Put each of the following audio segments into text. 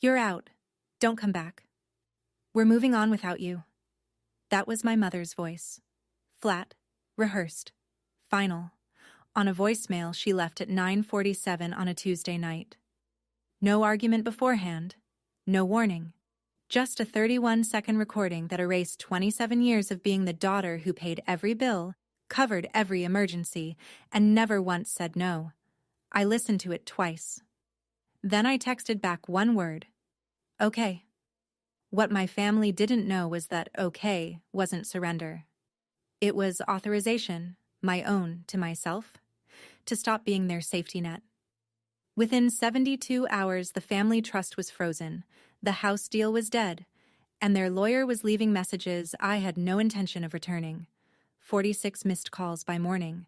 You're out. Don't come back. We're moving on without you. That was my mother's voice. Flat, rehearsed, final, on a voicemail she left at 9:47 on a Tuesday night. No argument beforehand, no warning. Just a 31-second recording that erased 27 years of being the daughter who paid every bill, covered every emergency, and never once said no. I listened to it twice. Then I texted back one word. Okay. What my family didn't know was that okay wasn't surrender. It was authorization, my own to myself, to stop being their safety net. Within 72 hours, the family trust was frozen, the house deal was dead, and their lawyer was leaving messages I had no intention of returning. 46 missed calls by morning,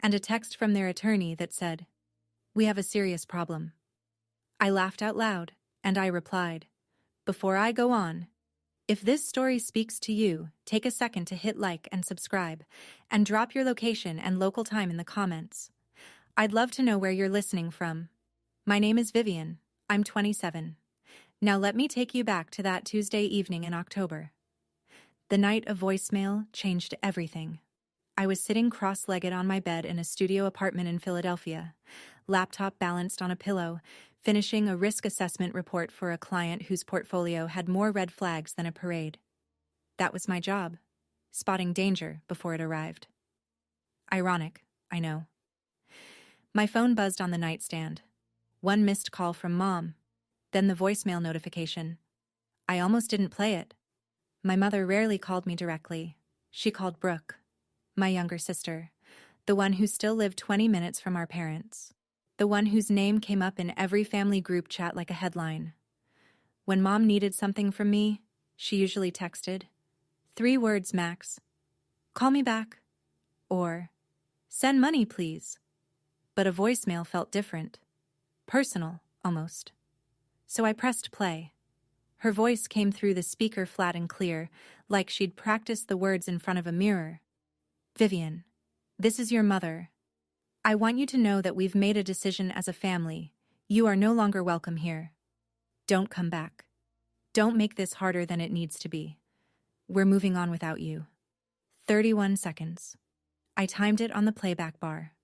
and a text from their attorney that said, "We have a serious problem." I laughed out loud, and I replied, "Before I go on, if this story speaks to you, take a second to hit like and subscribe, and drop your location and local time in the comments. I'd love to know where you're listening from. My name is Vivian. I'm 27. Now let me take you back to that Tuesday evening in October. The night of voicemail changed everything. I was sitting cross-legged on my bed in a studio apartment in Philadelphia, laptop balanced on a pillow, finishing a risk assessment report for a client whose portfolio had more red flags than a parade. That was my job, spotting danger before it arrived. Ironic, I know. My phone buzzed on the nightstand. One missed call from Mom, then the voicemail notification. I almost didn't play it. My mother rarely called me directly. She called Brooke, my younger sister, the one who still lived 20 minutes from our parents, the one whose name came up in every family group chat like a headline. When Mom needed something from me, she usually texted, 3 words max, "Call me back," or "Send money, please." But a voicemail felt different, personal, almost. So I pressed play. Her voice came through the speaker flat and clear, like she'd practiced the words in front of a mirror. "Vivian, this is your mother. I want you to know that we've made a decision as a family. You are no longer welcome here. Don't come back. Don't make this harder than it needs to be. We're moving on without you." 31 seconds. I timed it on the playback bar.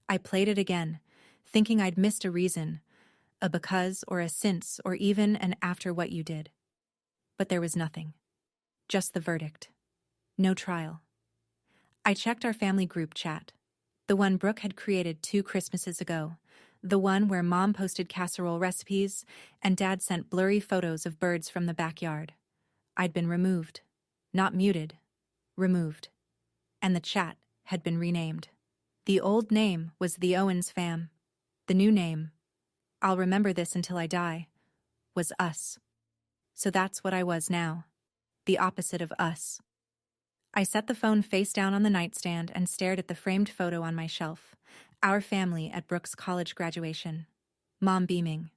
I played it again, thinking I'd missed a reason, a because or a since or even an after what you did. But there was nothing. Just the verdict. No trial. I checked our family group chat, the one Brooke had created 2 Christmases ago, the one where Mom posted casserole recipes and Dad sent blurry photos of birds from the backyard. I'd been removed. Not muted. Removed. And the chat had been renamed. The old name was the Owens fam. The new name, I'll remember this until I die, was us. So that's what I was now. The opposite of us. I set the phone face down on the nightstand and stared at the framed photo on my shelf. Our family at Brooke's college graduation. Mom beaming.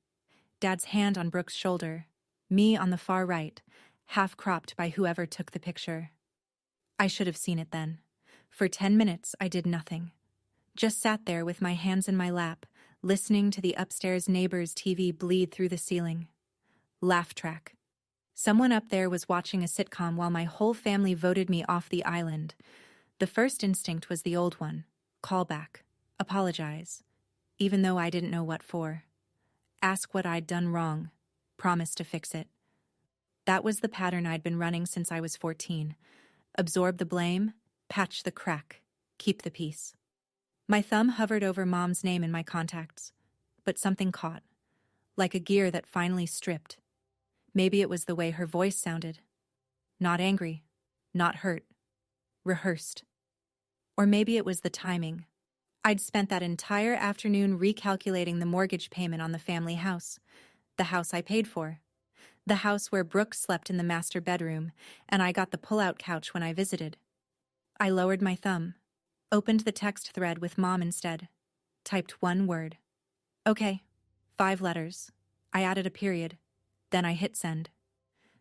Dad's hand on Brooke's shoulder. Me on the far right, half cropped by whoever took the picture. I should have seen it then. For 10 minutes, I did nothing. Just sat there with my hands in my lap, listening to the upstairs neighbor's TV bleed through the ceiling. Laugh track. Someone up there was watching a sitcom while my whole family voted me off the island. The first instinct was the old one. Call back. Apologize. Even though I didn't know what for. Ask what I'd done wrong. Promise to fix it. That was the pattern I'd been running since I was 14. Absorb the blame, patch the crack, keep the peace. My thumb hovered over Mom's name in my contacts, but something caught, like a gear that finally stripped. Maybe it was the way her voice sounded. Not angry, not hurt, rehearsed. Or maybe it was the timing. I'd spent that entire afternoon recalculating the mortgage payment on the family house, the house I paid for, the house where Brooke slept in the master bedroom, and I got the pull-out couch when I visited. I lowered my thumb, opened the text thread with Mom instead, typed one word. Okay, 5 letters. I added a period. Then I hit send.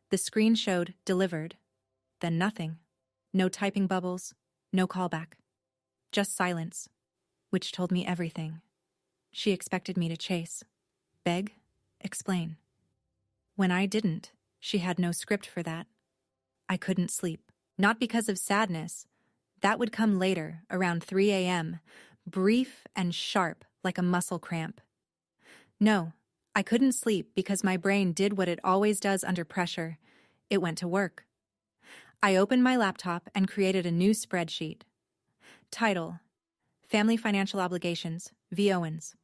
The screen showed delivered. Then nothing. No typing bubbles, no callback. Just silence, which told me everything. She expected me to chase, beg, explain. When I didn't, she had no script for that. I couldn't sleep. Not because of sadness. That would come later, around 3 a.m., brief and sharp like a muscle cramp. No, I couldn't sleep because my brain did what it always does under pressure. It went to work. I opened my laptop and created a new spreadsheet. Title: Family Financial Obligations, V. Owens.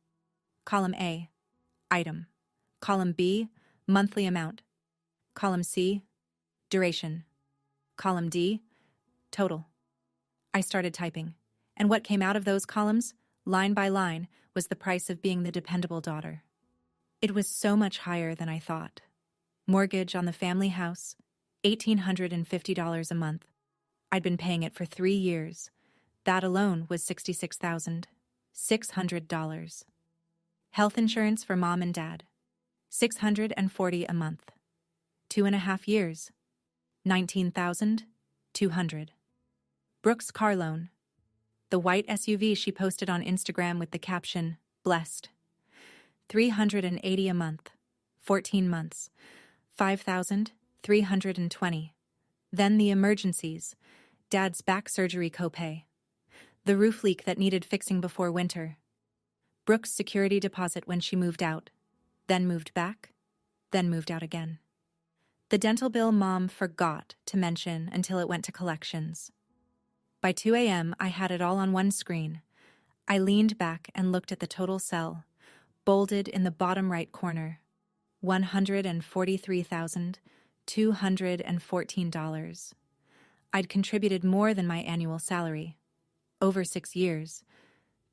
Column A, Item. Column B, Monthly Amount. Column C, Duration. Column D, Total. I started typing, and what came out of those columns, line by line, was the price of being the dependable daughter. It was so much higher than I thought. Mortgage on the family house, $1,850 a month. I'd been paying it for 3 years. That alone was $66,600. Health insurance for mom and dad, $640 a month. 2.5 years, $19,200. Brooke's car loan, the white SUV she posted on Instagram with the caption, "Blessed." $380 a month, 14 months, $5,320. Then the emergencies, Dad's back surgery copay, the roof leak that needed fixing before winter, Brooke's security deposit when she moved out, then moved back, then moved out again. The dental bill Mom forgot to mention until it went to collections. By 2 a.m., I had it all on one screen. I leaned back and looked at the total cell, bolded in the bottom right corner, $143,214. I'd contributed more than my annual salary, over 6 years,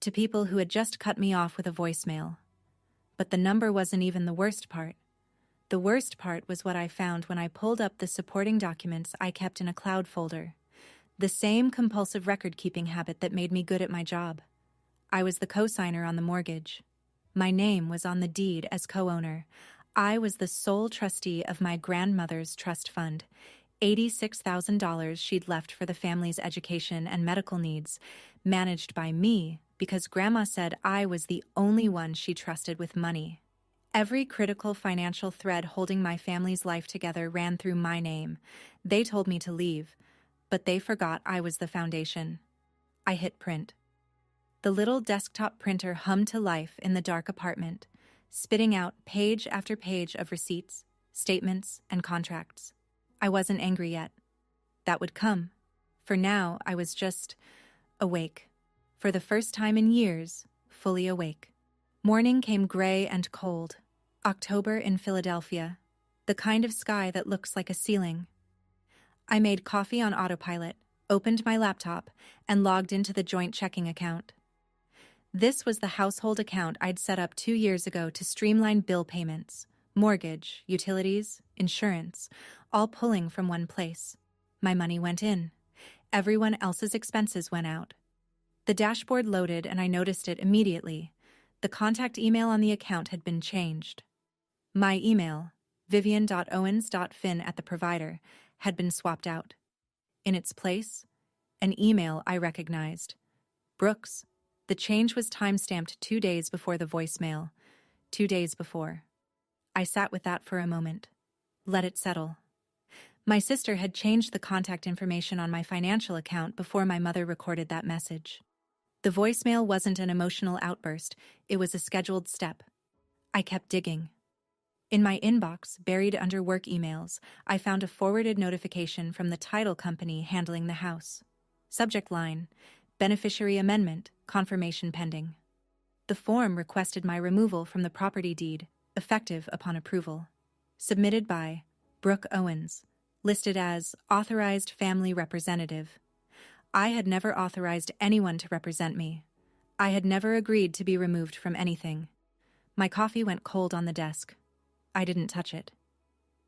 to people who had just cut me off with a voicemail. But the number wasn't even the worst part. The worst part was what I found when I pulled up the supporting documents I kept in a cloud folder, the same compulsive record-keeping habit that made me good at my job. I was the co-signer on the mortgage. My name was on the deed as co-owner. I was the sole trustee of my grandmother's trust fund, $86,000 she'd left for the family's education and medical needs, managed by me because Grandma said I was the only one she trusted with money. Every critical financial thread holding my family's life together ran through my name. They told me to leave, but they forgot I was the foundation. I hit print. The little desktop printer hummed to life in the dark apartment, spitting out page after page of receipts, statements, and contracts. I wasn't angry yet. That would come. For now, I was just awake. For the first time in years, fully awake. Morning came gray and cold. October in Philadelphia. The kind of sky that looks like a ceiling. I made coffee on autopilot, opened my laptop, and logged into the joint checking account. This was the household account I'd set up 2 years ago to streamline bill payments, mortgage, utilities, insurance, all pulling from one place. My money went in. Everyone else's expenses went out. The dashboard loaded and I noticed it immediately. The contact email on the account had been changed. My email, vivian.owens.fin@the-provider, had been swapped out. In its place, an email I recognized. Brooks. The change was time-stamped 2 days before the voicemail. 2 days before. I sat with that for a moment. Let it settle. My sister had changed the contact information on my financial account before my mother recorded that message. The voicemail wasn't an emotional outburst, it was a scheduled step. I kept digging. In my inbox, buried under work emails, I found a forwarded notification from the title company handling the house. Subject line: Beneficiary amendment, confirmation pending. The form requested my removal from the property deed, effective upon approval. Submitted by Brooke Owens, listed as authorized family representative. I had never authorized anyone to represent me. I had never agreed to be removed from anything. My coffee went cold on the desk. I didn't touch it.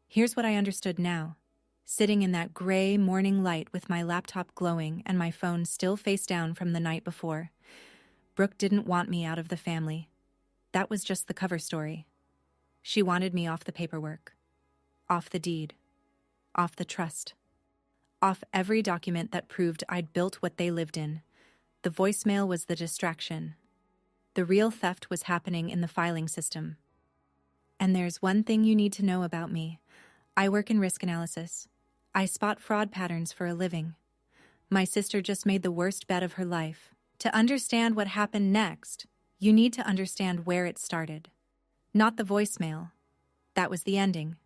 Here's what I understood now. Sitting in that gray morning light with my laptop glowing and my phone still face down from the night before. Brooke didn't want me out of the family. That was just the cover story. She wanted me off the paperwork, off the deed, off the trust, off every document that proved I'd built what they lived in. The voicemail was the distraction. The real theft was happening in the filing system. And there's one thing you need to know about me. I work in risk analysis. I spot fraud patterns for a living. My sister just made the worst bet of her life. To understand what happened next, you need to understand where it started. Not the voicemail. That was the ending.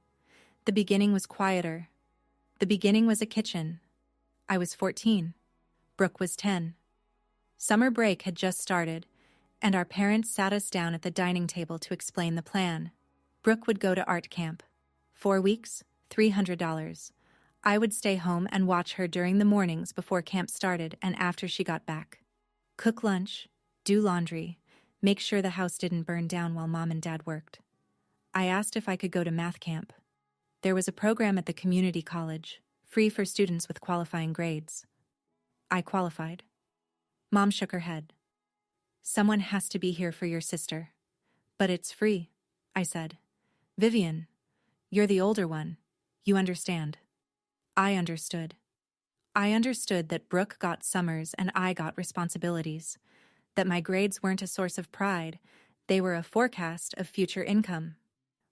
The beginning was quieter. The beginning was a kitchen. I was 14. Brooke was 10. Summer break had just started, and our parents sat us down at the dining table to explain the plan. Brooke would go to art camp. 4 weeks, $300. I would stay home and watch her during the mornings before camp started and after she got back. Cook lunch, do laundry, make sure the house didn't burn down while Mom and Dad worked. I asked if I could go to math camp. There was a program at the community college, free for students with qualifying grades. I qualified. Mom shook her head. Someone has to be here for your sister. But it's free, I said. Vivian, you're the older one. You understand. I understood. I understood that Brooke got summers and I got responsibilities. That my grades weren't a source of pride. They were a forecast of future income.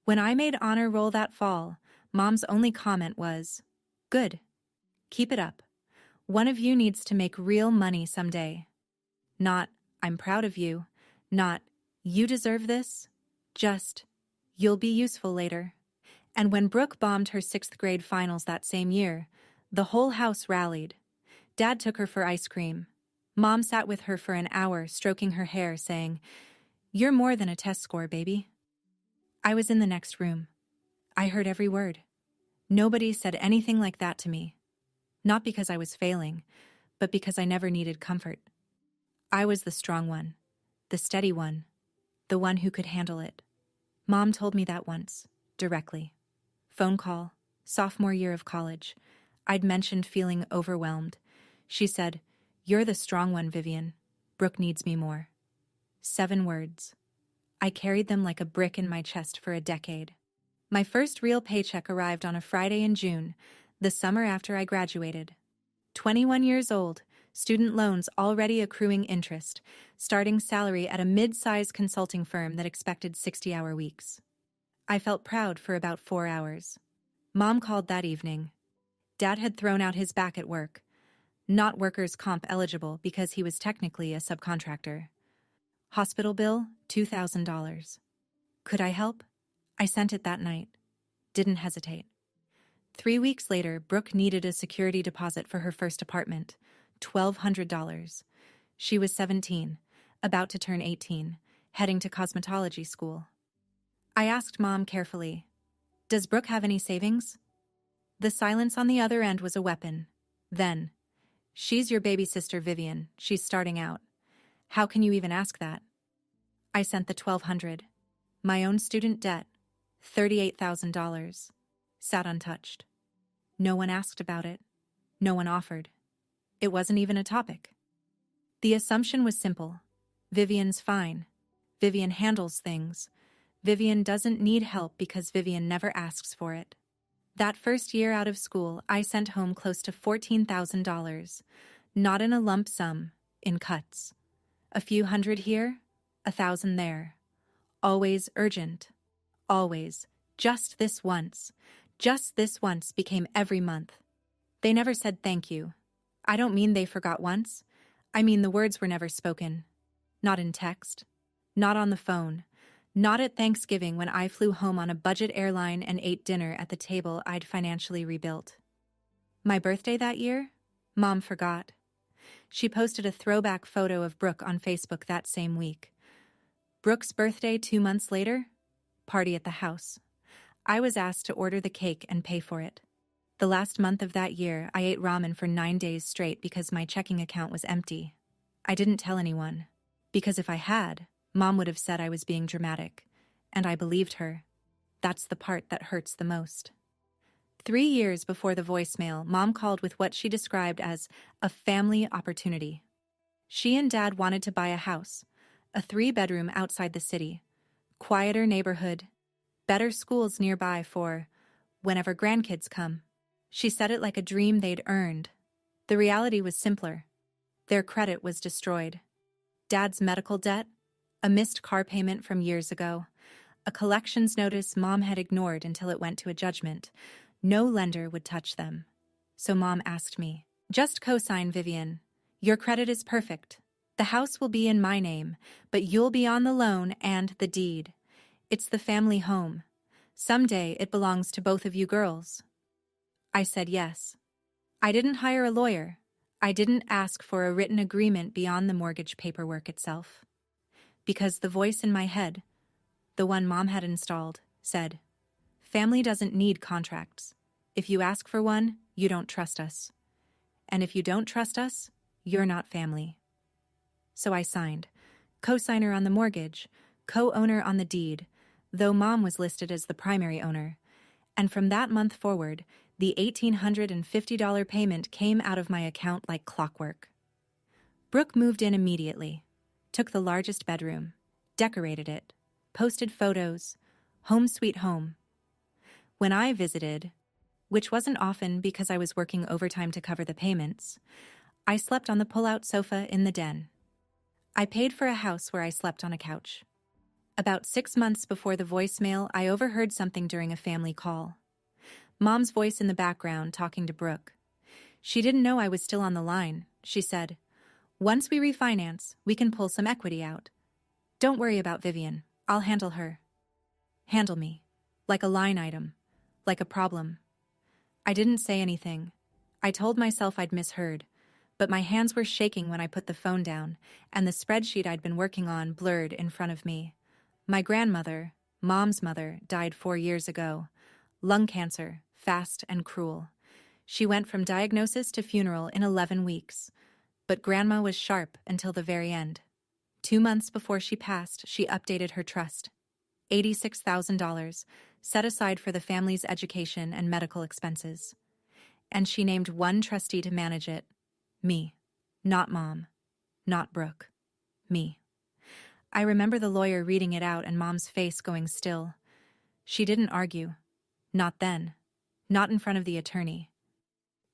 When I made honor roll that fall, Mom's only comment was, "Good. Keep it up. One of you needs to make real money someday." Not, "I'm proud of you." Not, "You deserve this." Just, "You'll be useful later." And when Brooke bombed her 6th grade finals that same year, the whole house rallied. Dad took her for ice cream. Mom sat with her for an hour, stroking her hair, saying, "You're more than a test score, baby." I was in the next room. I heard every word. Nobody said anything like that to me. Not because I was failing, but because I never needed comfort. I was the strong one, the steady one, the one who could handle it. Mom told me that once, directly. Phone call, sophomore year of college. I'd mentioned feeling overwhelmed. She said, "You're the strong one, Vivian. Brooke needs me more." 7 words. I carried them like a brick in my chest for a decade. My first real paycheck arrived on a Friday in June, the summer after I graduated. 21 years old, student loans already accruing interest, starting salary at a mid-size consulting firm that expected 60-hour weeks. I felt proud for about 4 hours. Mom called that evening. Dad had thrown out his back at work. Not workers' comp eligible because he was technically a subcontractor. Hospital bill, $2,000. Could I help? I sent it that night. Didn't hesitate. 3 weeks later, Brooke needed a security deposit for her first apartment, $1,200. She was 17, about to turn 18, heading to cosmetology school. I asked Mom carefully, "Does Brooke have any savings?" The silence on the other end was a weapon. Then, "She's your baby sister, Vivian. She's starting out. How can you even ask that?" I sent the $1,200. My own student debt, $38,000, sat untouched. No one asked about it. No one offered. It wasn't even a topic. The assumption was simple. Vivian's fine. Vivian handles things. Vivian doesn't need help because Vivian never asks for it. That first year out of school, I sent home close to $14,000, not in a lump sum, in cuts. A few hundred here, 1,000 there. Always urgent. Always. Just this once. Just this once became every month. They never said thank you. I don't mean they forgot once. I mean the words were never spoken. Not in text. Not on the phone. Not at Thanksgiving when I flew home on a budget airline and ate dinner at the table I'd financially rebuilt. My birthday that year? Mom forgot. She posted a throwback photo of Brooke on Facebook that same week. Brooke's birthday 2 months later? Party at the house. I was asked to order the cake and pay for it. The last month of that year, I ate ramen for 9 days straight because my checking account was empty. I didn't tell anyone. Because if I had, Mom would have said I was being dramatic. And I believed her. That's the part that hurts the most. 3 years before the voicemail, Mom called with what she described as a family opportunity. She and Dad wanted to buy a house, a 3-bedroom outside the city, quieter neighborhood, better schools nearby for whenever grandkids come. She said it like a dream they'd earned. The reality was simpler. Their credit was destroyed. Dad's medical debt, a missed car payment from years ago, A collections notice Mom had ignored until it went to a judgment. No lender would touch them. So Mom asked me, "Just co-sign, Vivian. Your credit is perfect. The house will be in my name, but you'll be on the loan and the deed. It's the family home. Someday it belongs to both of you girls." I said yes. I didn't hire a lawyer. I didn't ask for a written agreement beyond the mortgage paperwork itself. Because the voice in my head, the one Mom had installed, said, "Family doesn't need contracts. If you ask for one, you don't trust us. And if you don't trust us, you're not family." So I signed, co-signer on the mortgage, co-owner on the deed, though Mom was listed as the primary owner. And from that month forward, the $1,850 payment came out of my account like clockwork. Brooke moved in immediately, took the largest bedroom, decorated it, posted photos, home sweet home. When I visited, which wasn't often because I was working overtime to cover the payments, I slept on the pull-out sofa in the den. I paid for a house where I slept on a couch. About 6 months before the voicemail, I overheard something during a family call. Mom's voice in the background talking to Brooke. She didn't know I was still on the line. She said, "Once we refinance, we can pull some equity out. Don't worry about Vivian. I'll handle her." Handle me. Like a line item. Like a problem. I didn't say anything. I told myself I'd misheard, but my hands were shaking when I put the phone down, and the spreadsheet I'd been working on blurred in front of me. My grandmother, Mom's mother, died 4 years ago. Lung cancer, fast and cruel. She went from diagnosis to funeral in 11 weeks. But Grandma was sharp until the very end. 2 months before she passed, she updated her trust. $86,000, set aside for the family's education and medical expenses. And she named one trustee to manage it. Me. Not Mom. Not Brooke. Me. I remember the lawyer reading it out and Mom's face going still. She didn't argue. Not then. Not in front of the attorney.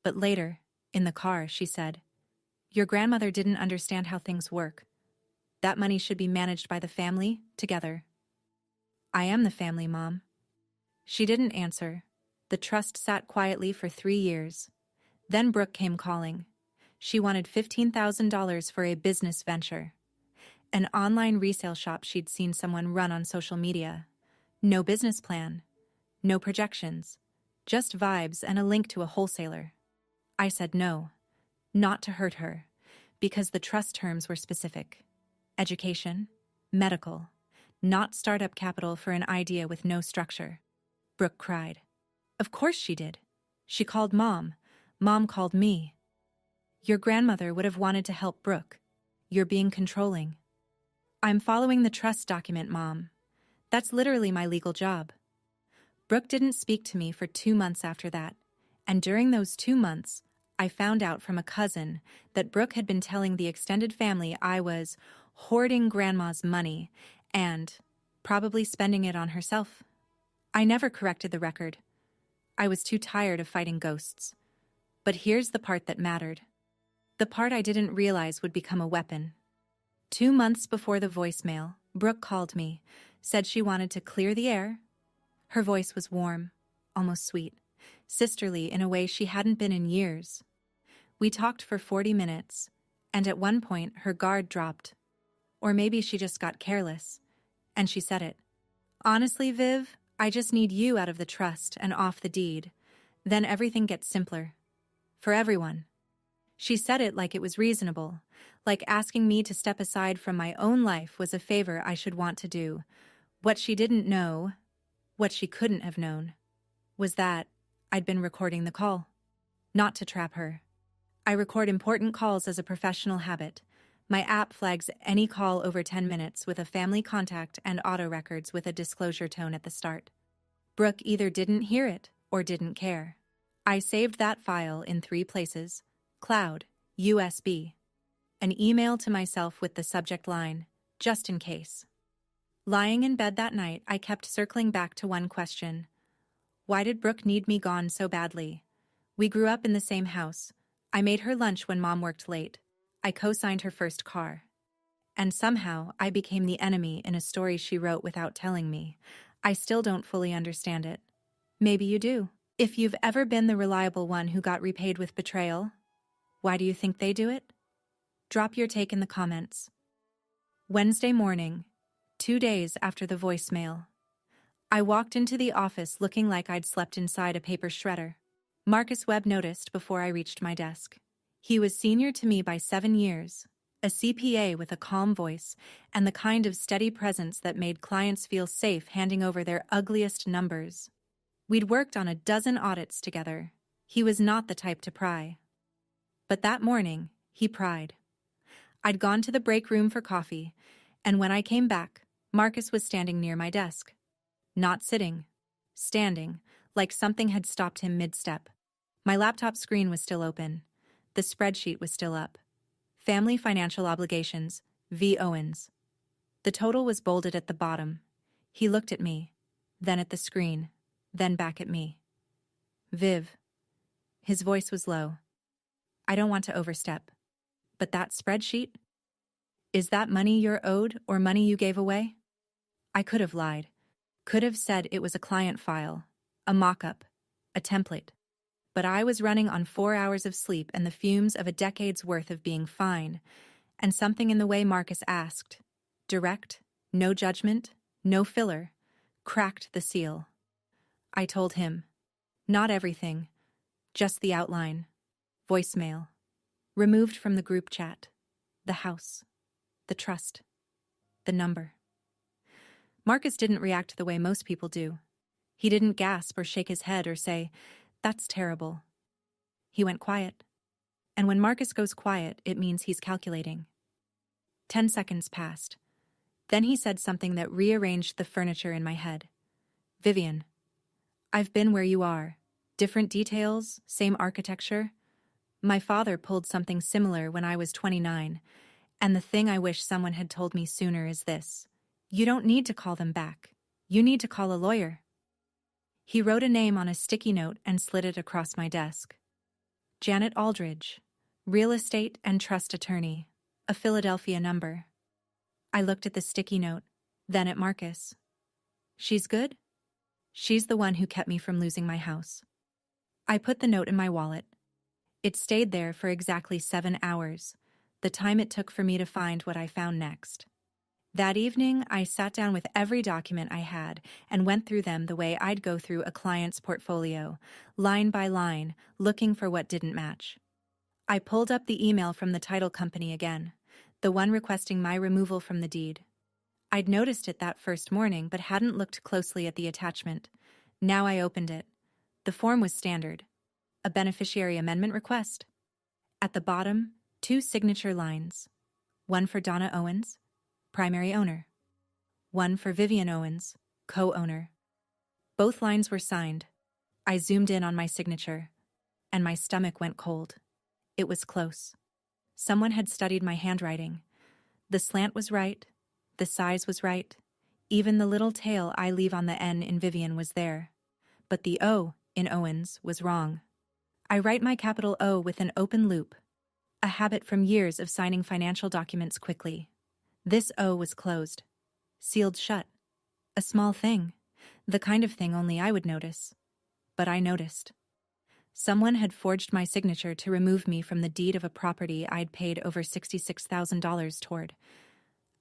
But later, in the car, she said, "Your grandmother didn't understand how things work. That money should be managed by the family, together." "I am the family, Mom." She didn't answer. The trust sat quietly for 3 years. Then Brooke came calling. She wanted $15,000 for a business venture. An online resale shop she'd seen someone run on social media. No business plan. No projections. Just vibes and a link to a wholesaler. I said no. Not to hurt her, because the trust terms were specific. Education, medical, not startup capital for an idea with no structure. Brooke cried. Of course she did. She called Mom. Mom called me. Your grandmother would have wanted to help Brooke. You're being controlling. I'm following the trust document, Mom. That's literally my legal job. Brooke didn't speak to me for 2 months after that, and during those 2 months, I found out from a cousin that Brooke had been telling the extended family I was hoarding Grandma's money and probably spending it on herself. I never corrected the record. I was too tired of fighting ghosts. But here's the part that mattered. The part I didn't realize would become a weapon. 2 months before the voicemail, Brooke called me, said she wanted to clear the air. Her voice was warm, almost sweet, sisterly in a way she hadn't been in years. We talked for 40 minutes, and at one point her guard dropped. Or maybe she just got careless, and she said it. "Honestly, Viv, I just need you out of the trust and off the deed. Then everything gets simpler. For everyone." She said it like it was reasonable, like asking me to step aside from my own life was a favor I should want to do. What she didn't know, what she couldn't have known, was that I'd been recording the call. Not to trap her. I record important calls as a professional habit. My app flags any call over 10 minutes with a family contact and auto records with a disclosure tone at the start. Brooke either didn't hear it or didn't care. I saved that file in 3 places: cloud, USB, an email to myself with the subject line, "just in case." Lying in bed that night, I kept circling back to one question. Why did Brooke need me gone so badly? We grew up in the same house. I made her lunch when Mom worked late. I co-signed her first car. And somehow, I became the enemy in a story she wrote without telling me. I still don't fully understand it. Maybe you do. If you've ever been the reliable one who got repaid with betrayal, why do you think they do it? Drop your take in the comments. Wednesday morning, 2 days after the voicemail. I walked into the office looking like I'd slept inside a paper shredder. Marcus Webb noticed before I reached my desk. He was senior to me by 7 years, a CPA with a calm voice and the kind of steady presence that made clients feel safe handing over their ugliest numbers. We'd worked on a dozen audits together. He was not the type to pry. But that morning, he pried. I'd gone to the break room for coffee, and when I came back, Marcus was standing near my desk. Not sitting, standing, like something had stopped him mid-step. My laptop screen was still open. The spreadsheet was still up. Family Financial Obligations, V. Owens. The total was bolded at the bottom. He looked at me, then at the screen, then back at me. Viv. His voice was low. I don't want to overstep. But that spreadsheet? Is that money you're owed or money you gave away? I could have lied. Could have said it was a client file, a mock-up, a template. But I was running on 4 hours of sleep and the fumes of a decade's worth of being fine, and something in the way Marcus asked, direct, no judgment, no filler, cracked the seal. I told him, not everything, just the outline, voicemail, removed from the group chat, the house, the trust, the number. Marcus didn't react the way most people do. He didn't gasp or shake his head or say, "That's terrible." He went quiet. And when Marcus goes quiet, it means he's calculating. 10 seconds passed. Then he said something that rearranged the furniture in my head. "Vivian, I've been where you are. Different details, same architecture. My father pulled something similar when I was 29, and the thing I wish someone had told me sooner is this. You don't need to call them back. You need to call a lawyer." He wrote a name on a sticky note and slid it across my desk. Janet Aldridge, real estate and trust attorney, a Philadelphia number. I looked at the sticky note, then at Marcus. She's good? She's the one who kept me from losing my house. I put the note in my wallet. It stayed there for exactly 7 hours, the time it took for me to find what I found next. That evening, I sat down with every document I had and went through them the way I'd go through a client's portfolio, line by line, looking for what didn't match. I pulled up the email from the title company again, the one requesting my removal from the deed. I'd noticed it that first morning but hadn't looked closely at the attachment. Now I opened it. The form was standard. A beneficiary amendment request. At the bottom, 2 signature lines. One for Donna Owens, primary owner. One for Vivian Owens, co-owner. Both lines were signed. I zoomed in on my signature, and my stomach went cold. It was close. Someone had studied my handwriting. The slant was right. The size was right. Even the little tail I leave on the N in Vivian was there. But the O in Owens was wrong. I write my capital O with an open loop, a habit from years of signing financial documents quickly. This O was closed, sealed shut. A small thing, the kind of thing only I would notice. But I noticed. Someone had forged my signature to remove me from the deed of a property I'd paid over $66,000 toward.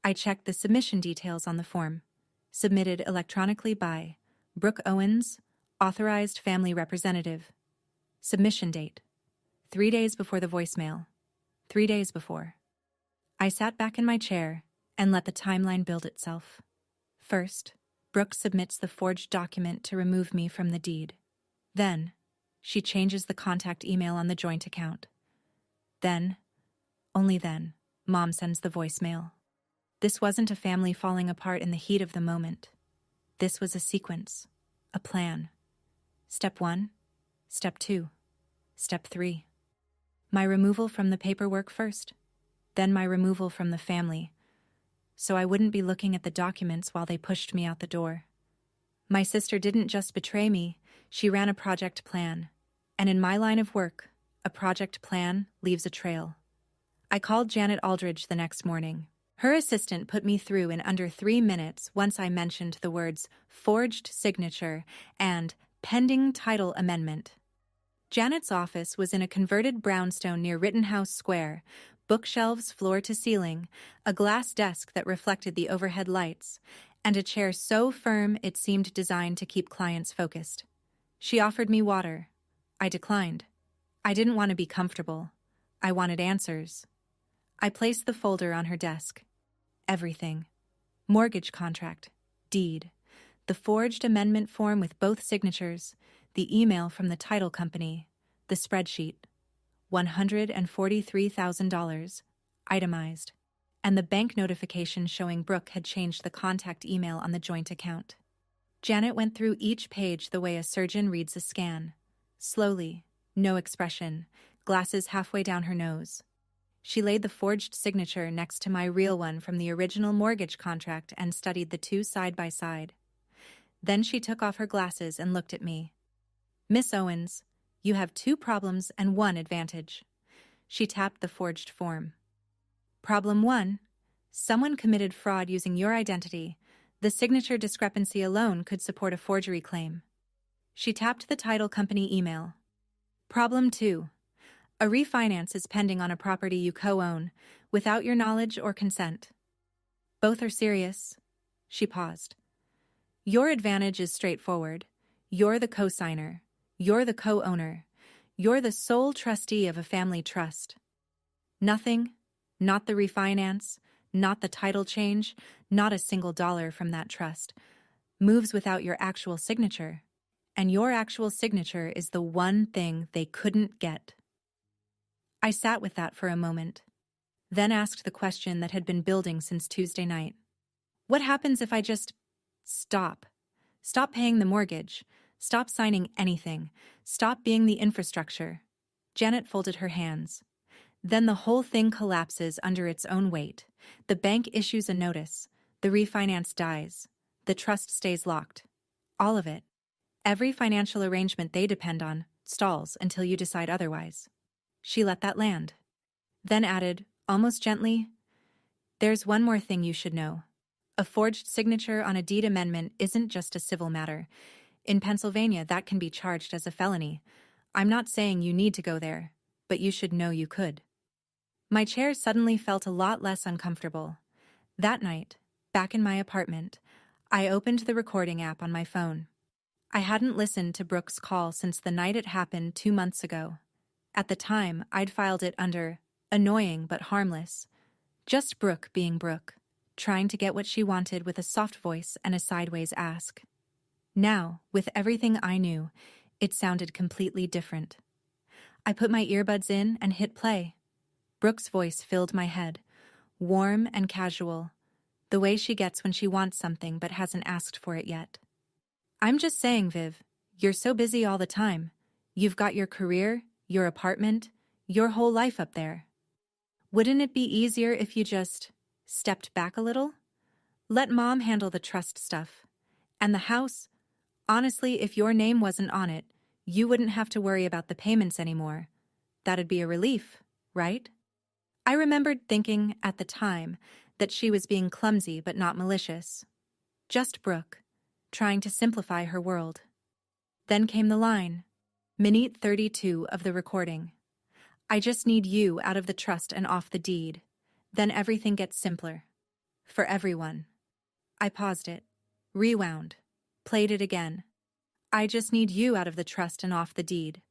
I checked the submission details on the form, submitted electronically by Brooke Owens, authorized family representative. Submission date: 3 days before the voicemail. 3 days before. I sat back in my chair and let the timeline build itself. First, Brooke submits the forged document to remove me from the deed. Then, she changes the contact email on the joint account. Then, only then, Mom sends the voicemail. This wasn't a family falling apart in the heat of the moment. This was a sequence, a plan. Step 1, Step 2, Step 3. My removal from the paperwork first, then my removal from the family, so I wouldn't be looking at the documents while they pushed me out the door. My sister didn't just betray me, she ran a project plan. And in my line of work, a project plan leaves a trail. I called Janet Aldridge the next morning. Her assistant put me through in under 3 minutes once I mentioned the words forged signature and pending title amendment. Janet's office was in a converted brownstone near Rittenhouse Square, bookshelves floor to ceiling, a glass desk that reflected the overhead lights, and a chair so firm it seemed designed to keep clients focused. She offered me water. I declined. I didn't want to be comfortable. I wanted answers. I placed the folder on her desk. Everything. Mortgage contract, deed, the forged amendment form with both signatures, the email from the title company, the spreadsheet, $143,000, itemized, and the bank notification showing Brooke had changed the contact email on the joint account. Janet went through each page the way a surgeon reads a scan. Slowly, no expression, glasses halfway down her nose. She laid the forged signature next to my real one from the original mortgage contract and studied the two side by side. Then she took off her glasses and looked at me. "Miss Owens, you have 2 problems and 1 advantage." She tapped the forged form. "Problem 1, someone committed fraud using your identity. The signature discrepancy alone could support a forgery claim." She tapped the title company email. "Problem 2, a refinance is pending on a property you co-own, without your knowledge or consent." "Both are serious." She paused. "Your advantage is straightforward. You're the co-signer. You're the co-owner. You're the sole trustee of a family trust. Nothing, not the refinance, not the title change, not a single dollar from that trust, moves without your actual signature. And your actual signature is the one thing they couldn't get." I sat with that for a moment, then asked the question that had been building since Tuesday night. What happens if I just stop? Stop paying the mortgage. Stop signing anything. Stop being the infrastructure. Janet folded her hands. Then the whole thing collapses under its own weight. The bank issues a notice. The refinance dies. The trust stays locked. All of it. Every financial arrangement they depend on stalls until you decide otherwise. She let that land. Then added, almost gently, "There's one more thing you should know. A forged signature on a deed amendment isn't just a civil matter. In Pennsylvania, that can be charged as a felony. I'm not saying you need to go there, but you should know you could." My chair suddenly felt a lot less uncomfortable. That night, back in my apartment, I opened the recording app on my phone. I hadn't listened to Brooke's call since the night it happened 2 months ago. At the time, I'd filed it under annoying but harmless. Just Brooke being Brooke, trying to get what she wanted with a soft voice and a sideways ask. Now, with everything I knew, it sounded completely different. I put my earbuds in and hit play. Brooke's voice filled my head, warm and casual, the way she gets when she wants something but hasn't asked for it yet. "I'm just saying, Viv, you're so busy all the time. You've got your career, your apartment, your whole life up there. Wouldn't it be easier if you just stepped back a little? Let Mom handle the trust stuff. And the house, honestly, if your name wasn't on it, you wouldn't have to worry about the payments anymore. That'd be a relief, right?" I remembered thinking at the time that she was being clumsy but not malicious. Just Brooke, trying to simplify her world. Then came the line, minute 32 of the recording. "I just need you out of the trust and off the deed. Then everything gets simpler. For everyone." I paused it, rewound, played it again. "I just need you out of the trust and off the deed."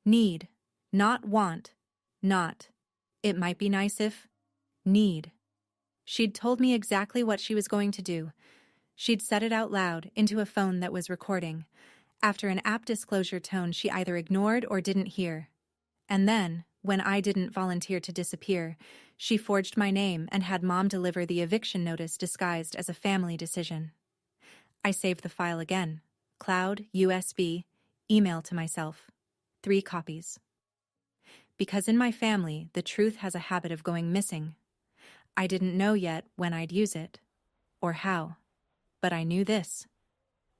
Need, not want, not, "It might be nice if," need. She'd told me exactly what she was going to do. She'd said it out loud into a phone that was recording, after an app disclosure tone she either ignored or didn't hear. And then, when I didn't volunteer to disappear, she forged my name and had Mom deliver the eviction notice disguised as a family decision. I saved the file again. Cloud, USB, email to myself. 3 copies. Because in my family, the truth has a habit of going missing. I didn't know yet when I'd use it, or how, but I knew this.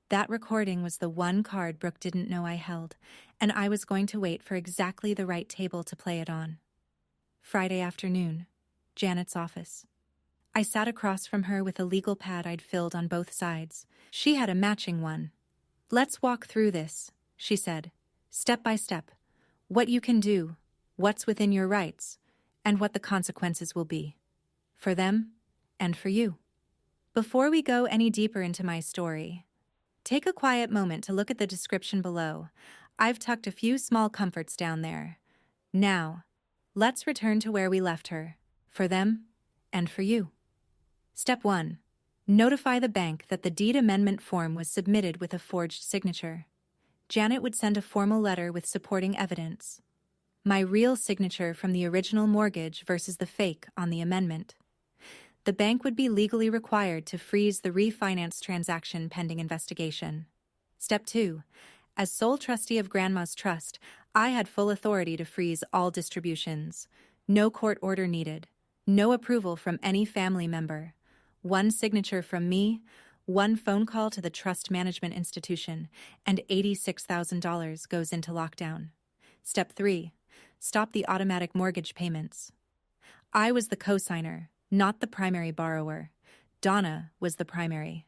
That recording was the one card Brooke didn't know I held, and I was going to wait for exactly the right table to play it on. Friday afternoon, Janet's office. I sat across from her with a legal pad I'd filled on both sides. She had a matching one. "Let's walk through this," she said, "step by step. What you can do, what's within your rights, and what the consequences will be. For them, and for you." Before we go any deeper into my story, take a quiet moment to look at the description below. I've tucked a few small comforts down there. Now, let's return to where we left her. For them, and for you. Step 1. Notify the bank that the deed amendment form was submitted with a forged signature. Janet would send a formal letter with supporting evidence. My real signature from the original mortgage versus the fake on the amendment. The bank would be legally required to freeze the refinance transaction pending investigation. Step 2. As sole trustee of Grandma's Trust, I had full authority to freeze all distributions. No court order needed. No approval from any family member. One signature from me, one phone call to the trust management institution, and $86,000 goes into lockdown. Step 3. Stop the automatic mortgage payments. I was the cosigner, not the primary borrower. Donna was the primary.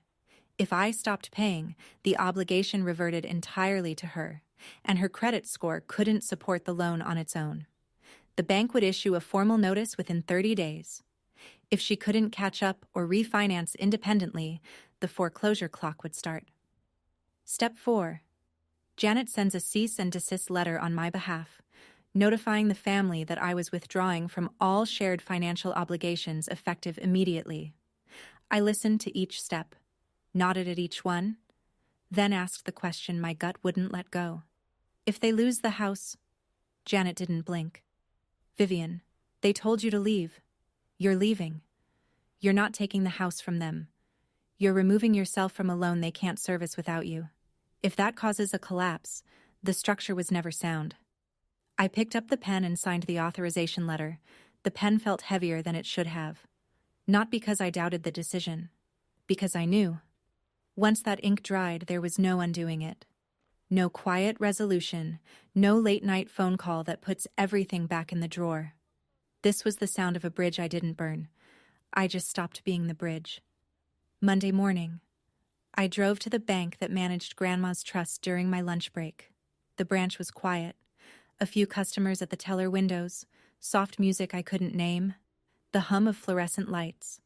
If I stopped paying, the obligation reverted entirely to her, and her credit score couldn't support the loan on its own. The bank would issue a formal notice within 30 days. If she couldn't catch up or refinance independently, the foreclosure clock would start. Step 4. Janet sends a cease and desist letter on my behalf, notifying the family that I was withdrawing from all shared financial obligations effective immediately. I listened to each step, nodded at each one, then asked the question my gut wouldn't let go. If they lose the house... Janet didn't blink. "Vivian, they told you to leave. You're leaving. You're not taking the house from them. You're removing yourself from a loan they can't service without you. If that causes a collapse, the structure was never sound." I picked up the pen and signed the authorization letter. The pen felt heavier than it should have. Not because I doubted the decision. Because I knew. Once that ink dried, there was no undoing it. No quiet resolution, no late-night phone call that puts everything back in the drawer. This was the sound of a bridge I didn't burn. I just stopped being the bridge. Monday morning, I drove to the bank that managed Grandma's Trust during my lunch break. The branch was quiet. A few customers at the teller windows, soft music I couldn't name, the hum of fluorescent lights.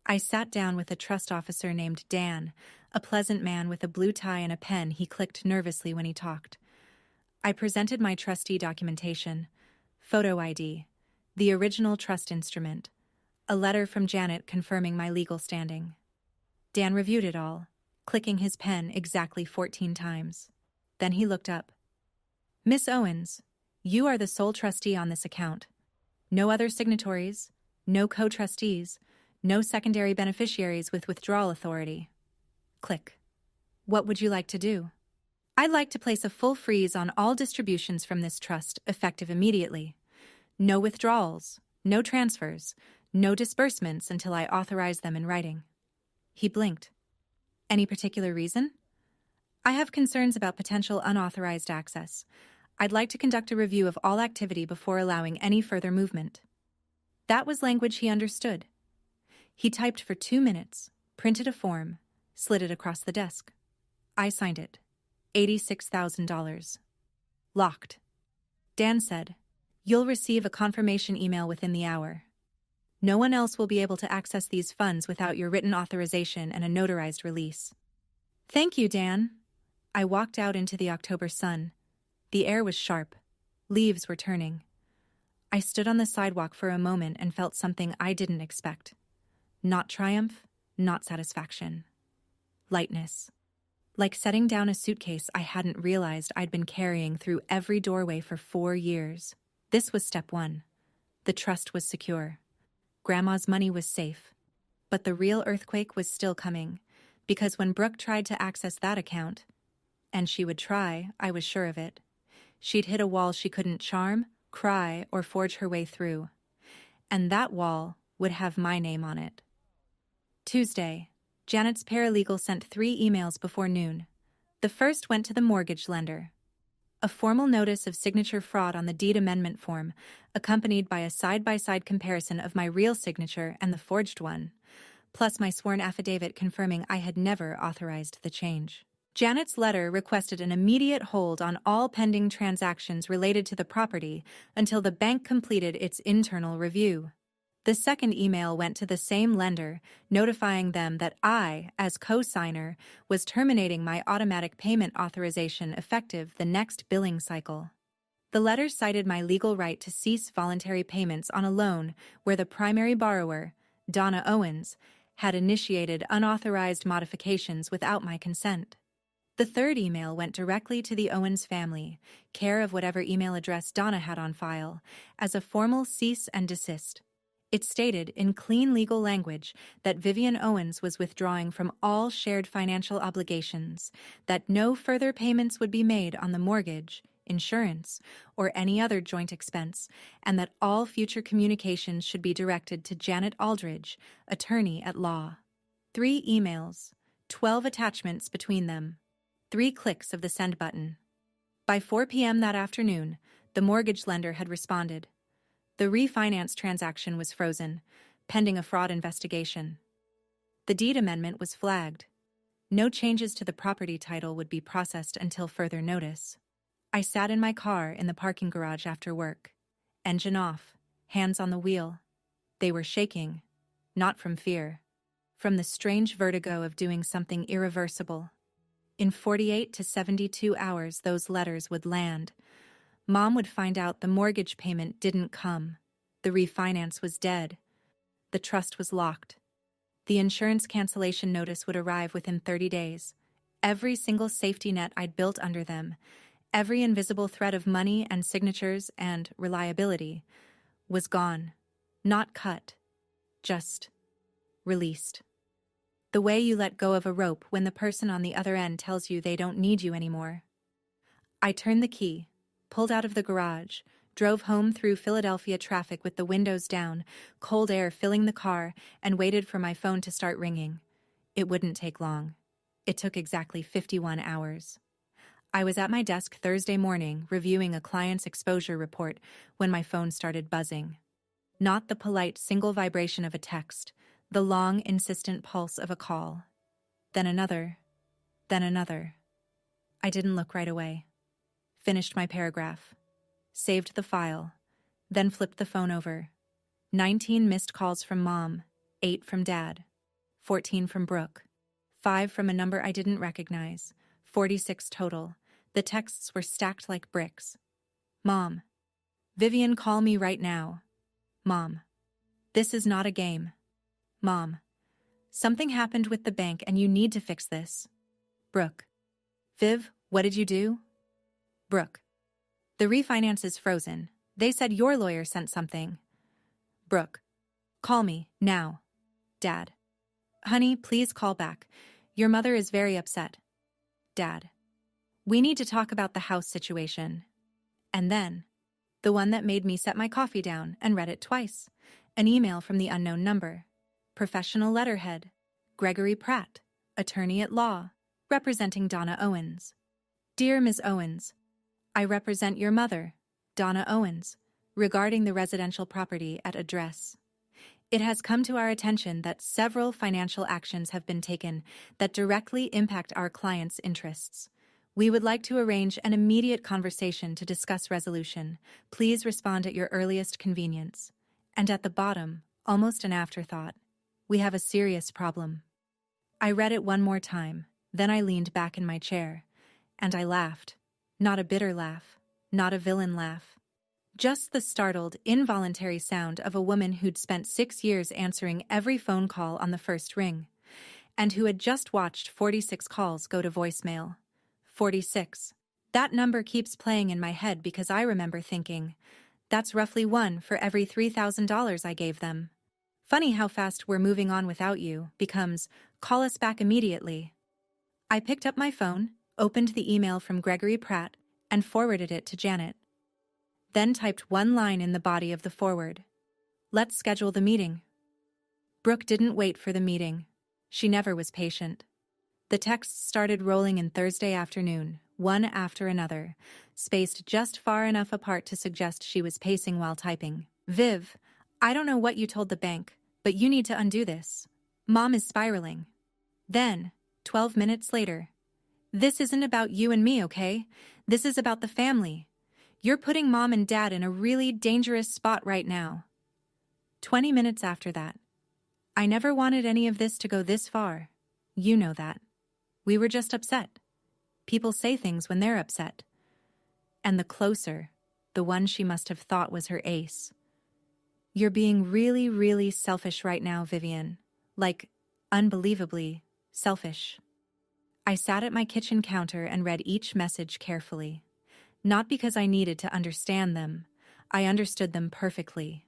I sat down with a trust officer named Dan, a pleasant man with a blue tie and a pen. He clicked nervously when he talked. I presented my trustee documentation, photo ID, the original trust instrument, a letter from Janet confirming my legal standing. Dan reviewed it all, clicking his pen exactly 14 times. Then he looked up. "Miss Owens, you are the sole trustee on this account. No other signatories, no co-trustees, no secondary beneficiaries with withdrawal authority." Click. "What would you like to do?" "I'd like to place a full freeze on all distributions from this trust, effective immediately. No withdrawals, no transfers, no disbursements until I authorize them in writing." He blinked. "Any particular reason?" "I have concerns about potential unauthorized access. I'd like to conduct a review of all activity before allowing any further movement." That was language he understood. He typed for 2 minutes, printed a form, slid it across the desk. I signed it. $86,000. Locked. Dan said, "You'll receive a confirmation email within the hour. No one else will be able to access these funds without your written authorization and a notarized release." "Thank you, Dan." I walked out into the October sun. The air was sharp. Leaves were turning. I stood on the sidewalk for a moment and felt something I didn't expect. Not triumph, not satisfaction. Lightness. Like setting down a suitcase I hadn't realized I'd been carrying through every doorway for 4 years. This was step 1. The trust was secure. Grandma's money was safe. But the real earthquake was still coming, because when Brooke tried to access that account, and she would try, I was sure of it, she'd hit a wall she couldn't charm, cry, or forge her way through. And that wall would have my name on it. Tuesday, Janet's paralegal sent 3 emails before noon. The first went to the mortgage lender. A formal notice of signature fraud on the deed amendment form, accompanied by a side-by-side comparison of my real signature and the forged one, plus my sworn affidavit confirming I had never authorized the change. Janet's letter requested an immediate hold on all pending transactions related to the property until the bank completed its internal review. The second email went to the same lender, notifying them that I, as co-signer, was terminating my automatic payment authorization effective the next billing cycle. The letter cited my legal right to cease voluntary payments on a loan where the primary borrower, Donna Owens, had initiated unauthorized modifications without my consent. The third email went directly to the Owens family, care of whatever email address Donna had on file, as a formal cease and desist. It stated in clean legal language that Vivian Owens was withdrawing from all shared financial obligations, that no further payments would be made on the mortgage, insurance, or any other joint expense, and that all future communications should be directed to Janet Aldridge, attorney at law. 3 emails, 12 attachments between them, 3 clicks of the send button. By 4 p.m. that afternoon, the mortgage lender had responded. The refinance transaction was frozen, pending a fraud investigation. The deed amendment was flagged. No changes to the property title would be processed until further notice. I sat in my car in the parking garage after work. Engine off, hands on the wheel. They were shaking, not from fear, from the strange vertigo of doing something irreversible. In 48 to 72 hours, those letters would land. Mom would find out the mortgage payment didn't come. The refinance was dead. The trust was locked. The insurance cancellation notice would arrive within 30 days. Every single safety net I'd built under them, every invisible thread of money and signatures and reliability, was gone. Not cut. Just released. The way you let go of a rope when the person on the other end tells you they don't need you anymore. I turned the key, pulled out of the garage, drove home through Philadelphia traffic with the windows down, cold air filling the car, and waited for my phone to start ringing. It wouldn't take long. It took exactly 51 hours. I was at my desk Thursday morning reviewing a client's exposure report when my phone started buzzing. Not the polite single vibration of a text, the long, insistent pulse of a call. Then another. Then another. I didn't look right away. Finished my paragraph. Saved the file. Then flipped the phone over. 19 missed calls from Mom, 8 from Dad, 14 from Brooke, 5 from a number I didn't recognize, 46 total. The texts were stacked like bricks. Mom. Vivian, call me right now. Mom. This is not a game. Mom. Something happened with the bank and you need to fix this. Brooke. Viv, what did you do? Brooke. The refinance is frozen. They said your lawyer sent something. Brooke. Call me, now. Dad. Honey, please call back. Your mother is very upset. Dad. We need to talk about the house situation. And then, the one that made me set my coffee down and read it twice. An email from the unknown number. Professional letterhead. Gregory Pratt, attorney at law, representing Donna Owens. Dear Ms. Owens, I represent your mother, Donna Owens, regarding the residential property at address. It has come to our attention that several financial actions have been taken that directly impact our clients' interests. We would like to arrange an immediate conversation to discuss resolution. Please respond at your earliest convenience. And at the bottom, almost an afterthought, we have a serious problem. I read it one more time, then I leaned back in my chair, and I laughed. Not a bitter laugh, not a villain laugh. Just the startled, involuntary sound of a woman who'd spent 6 years answering every phone call on the first ring, and who had just watched 46 calls go to voicemail. 46. That number keeps playing in my head because I remember thinking, that's roughly 1 for every $3,000 I gave them. Funny how fast we're moving on without you becomes, call us back immediately. I picked up my phone, opened the email from Gregory Pratt, and forwarded it to Janet. Then typed one line in the body of the forward. Let's schedule the meeting. Brooke didn't wait for the meeting. She never was patient. The texts started rolling in Thursday afternoon, one after another, spaced just far enough apart to suggest she was pacing while typing. Viv, I don't know what you told the bank, but you need to undo this. Mom is spiraling. Then, 12 minutes later, this isn't about you and me, okay? This is about the family. You're putting Mom and Dad in a really dangerous spot right now. 20 minutes after that. I never wanted any of this to go this far. You know that. We were just upset. People say things when they're upset. And the closer, the one she must have thought was her ace. You're being really, really selfish right now, Vivian. Like, unbelievably selfish. I sat at my kitchen counter and read each message carefully. Not because I needed to understand them. I understood them perfectly.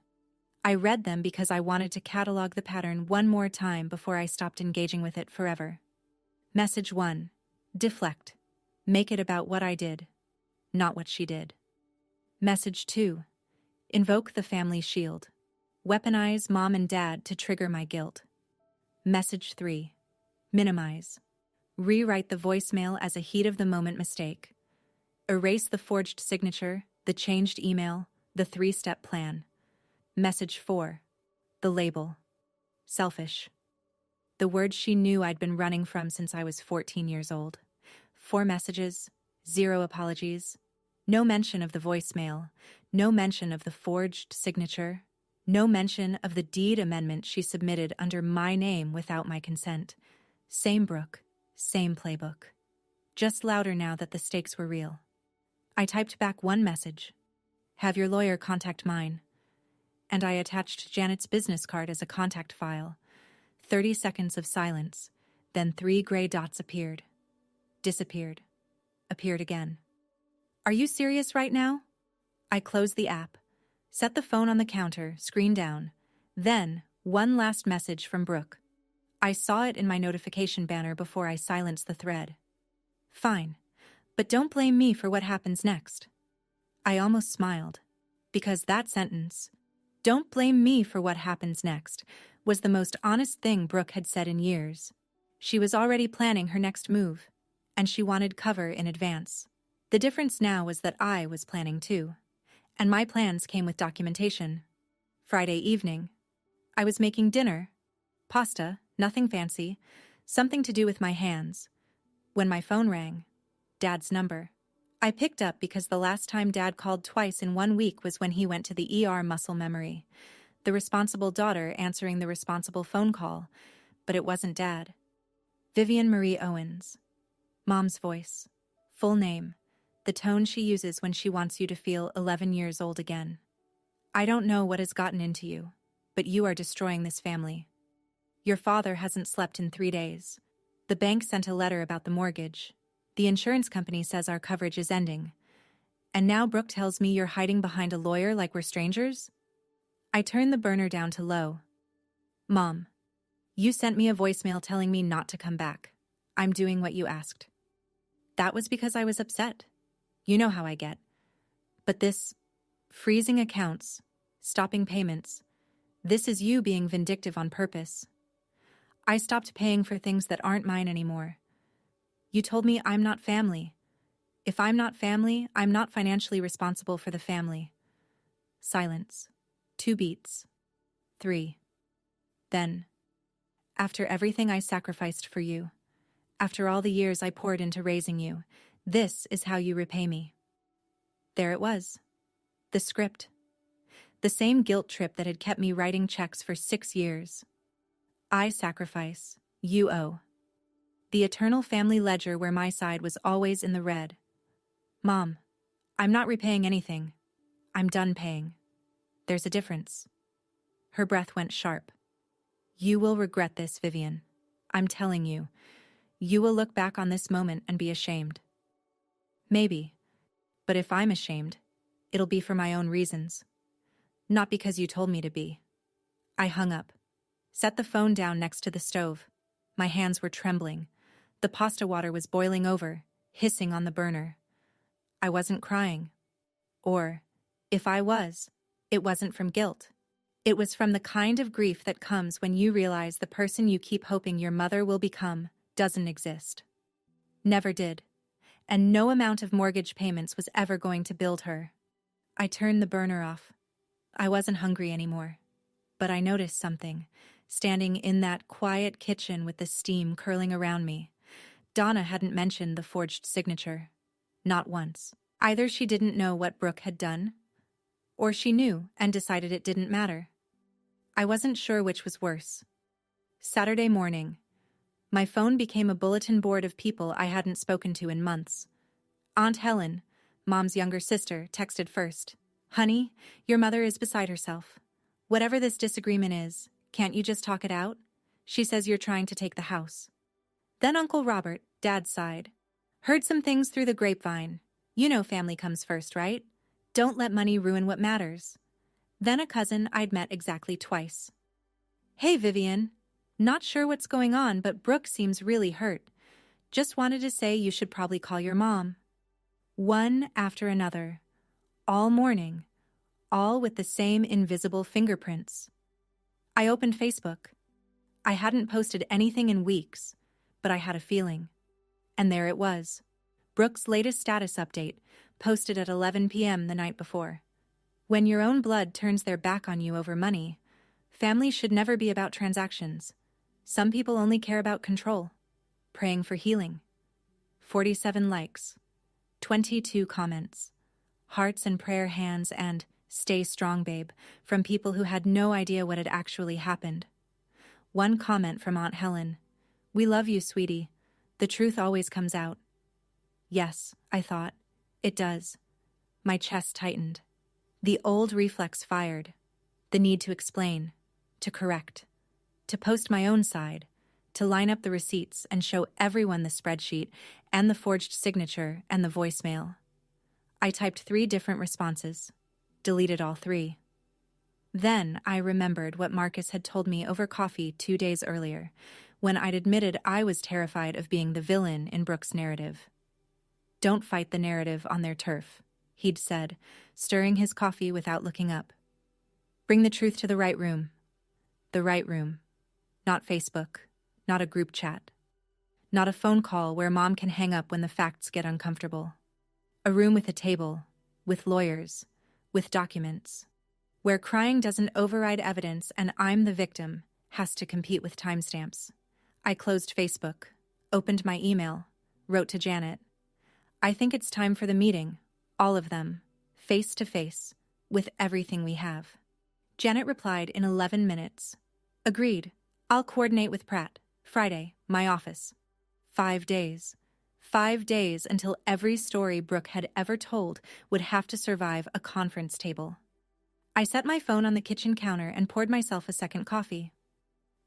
I read them because I wanted to catalog the pattern one more time before I stopped engaging with it forever. Message 1. Deflect. Make it about what I did, not what she did. Message 2. Invoke the family shield. Weaponize Mom and Dad to trigger my guilt. Message 3. Minimize. Rewrite the voicemail as a heat-of-the-moment mistake. Erase the forged signature, the changed email, the 3-step plan. Message 4. The label. Selfish. The word she knew I'd been running from since I was 14 years old. 4 messages, 0 apologies, no mention of the voicemail, no mention of the forged signature, no mention of the deed amendment she submitted under my name without my consent. Same Brooke, same playbook. Just louder now that the stakes were real. I typed back one message. Have your lawyer contact mine. And I attached Janet's business card as a contact file. 30 seconds of silence, then 3 gray dots appeared. Disappeared. Appeared again. Are you serious right now? I closed the app, set the phone on the counter, screen down. Then, one last message from Brooke. I saw it in my notification banner before I silenced the thread. Fine, but don't blame me for what happens next. I almost smiled, because that sentence, "Don't blame me for what happens next," was the most honest thing Brooke had said in years. She was already planning her next move, and she wanted cover in advance. The difference now was that I was planning too, and my plans came with documentation. Friday evening. I was making dinner. Pasta, nothing fancy, something to do with my hands. When my phone rang, Dad's number. I picked up because the last time Dad called twice in 1 week was when he went to the ER. Muscle memory. The responsible daughter answering the responsible phone call, but it wasn't Dad. Vivian Marie Owens. Mom's voice. Full name. The tone she uses when she wants you to feel 11 years old again. I don't know what has gotten into you, but you are destroying this family. Your father hasn't slept in 3 days. The bank sent a letter about the mortgage. The insurance company says our coverage is ending. And now Brooke tells me you're hiding behind a lawyer like we're strangers? I turned the burner down to low. Mom, you sent me a voicemail telling me not to come back. I'm doing what you asked. That was because I was upset. You know how I get. But this, freezing accounts, stopping payments, this is you being vindictive on purpose. I stopped paying for things that aren't mine anymore. You told me I'm not family. If I'm not family, I'm not financially responsible for the family. Silence. 2 beats. 3. Then, after everything I sacrificed for you, after all the years I poured into raising you, this is how you repay me. There it was. The script. The same guilt trip that had kept me writing checks for 6 years. I sacrifice, you owe. The eternal family ledger where my side was always in the red. Mom, I'm not repaying anything. I'm done paying. There's a difference. Her breath went sharp. You will regret this, Vivian. I'm telling you. You will look back on this moment and be ashamed. Maybe. But if I'm ashamed, it'll be for my own reasons. Not because you told me to be. I hung up. Set the phone down next to the stove. My hands were trembling. The pasta water was boiling over, hissing on the burner. I wasn't crying. Or, if I was, it wasn't from guilt. It was from the kind of grief that comes when you realize the person you keep hoping your mother will become doesn't exist. Never did. and no amount of mortgage payments was ever going to build her. I turned the burner off. I wasn't hungry anymore. But I noticed something, standing in that quiet kitchen with the steam curling around me. Donna hadn't mentioned the forged signature. Not once. Either she didn't know what Brooke had done, or she knew and decided it didn't matter. I wasn't sure which was worse. Saturday morning, my phone became a bulletin board of people I hadn't spoken to in months. Aunt Helen, Mom's younger sister, texted first. "Honey, your mother is beside herself. Whatever this disagreement is, can't you just talk it out? She says you're trying to take the house." Then Uncle Robert, Dad's side. "Heard some things through the grapevine. You know family comes first, right? Don't let money ruin what matters." Then a cousin I'd met exactly twice. "Hey, Vivian. Not sure what's going on, but Brooke seems really hurt. Just wanted to say you should probably call your mom." One after another. All morning. All with the same invisible fingerprints. I opened Facebook. I hadn't posted anything in weeks, but I had a feeling. And there it was. Brooke's latest status update, posted at 11 p.m. the night before. When your own blood turns their back on you over money, family should never be about transactions. Some people only care about control. Praying for healing. 47 likes. 22 comments. Hearts and prayer hands and "Stay strong, babe," from people who had no idea what had actually happened. One comment from Aunt Helen. "We love you, sweetie. The truth always comes out." Yes, I thought. It does. My chest tightened. The old reflex fired. The need to explain, to correct, to post my own side, to line up the receipts and show everyone the spreadsheet and the forged signature and the voicemail. I typed 3 different responses, deleted all 3. Then I remembered what Marcus had told me over coffee 2 days earlier, when I'd admitted I was terrified of being the villain in Brooke's narrative. "Don't fight the narrative on their turf," he'd said, stirring his coffee without looking up. "Bring the truth to the right room." The right room. Not Facebook. Not a group chat. Not a phone call where Mom can hang up when the facts get uncomfortable. A room with a table, with lawyers, with documents, where crying doesn't override evidence and I'm the victim has to compete with timestamps. I closed Facebook, opened my email, wrote to Janet. "I think it's time for the meeting, all of them, face to face, with everything we have." Janet replied in 11 minutes. "Agreed. I'll coordinate with Pratt. Friday, my office." 5 days. 5 days until every story Brooke had ever told would have to survive a conference table. I set my phone on the kitchen counter and poured myself a second coffee.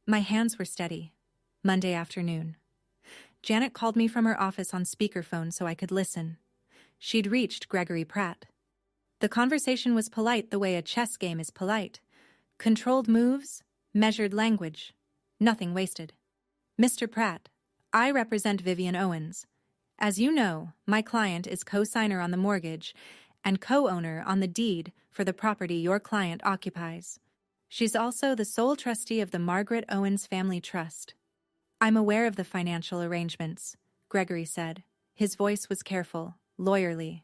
My hands were steady. Monday afternoon. Janet called me from her office on speakerphone so I could listen. She'd reached Gregory Pratt. The conversation was polite the way a chess game is polite. Controlled moves, measured language, nothing wasted. "Mr. Pratt, I represent Vivian Owens. As you know, my client is co-signer on the mortgage and co-owner on the deed for the property your client occupies. She's also the sole trustee of the Margaret Owens Family Trust." "I'm aware of the financial arrangements," Gregory said. His voice was careful, lawyerly.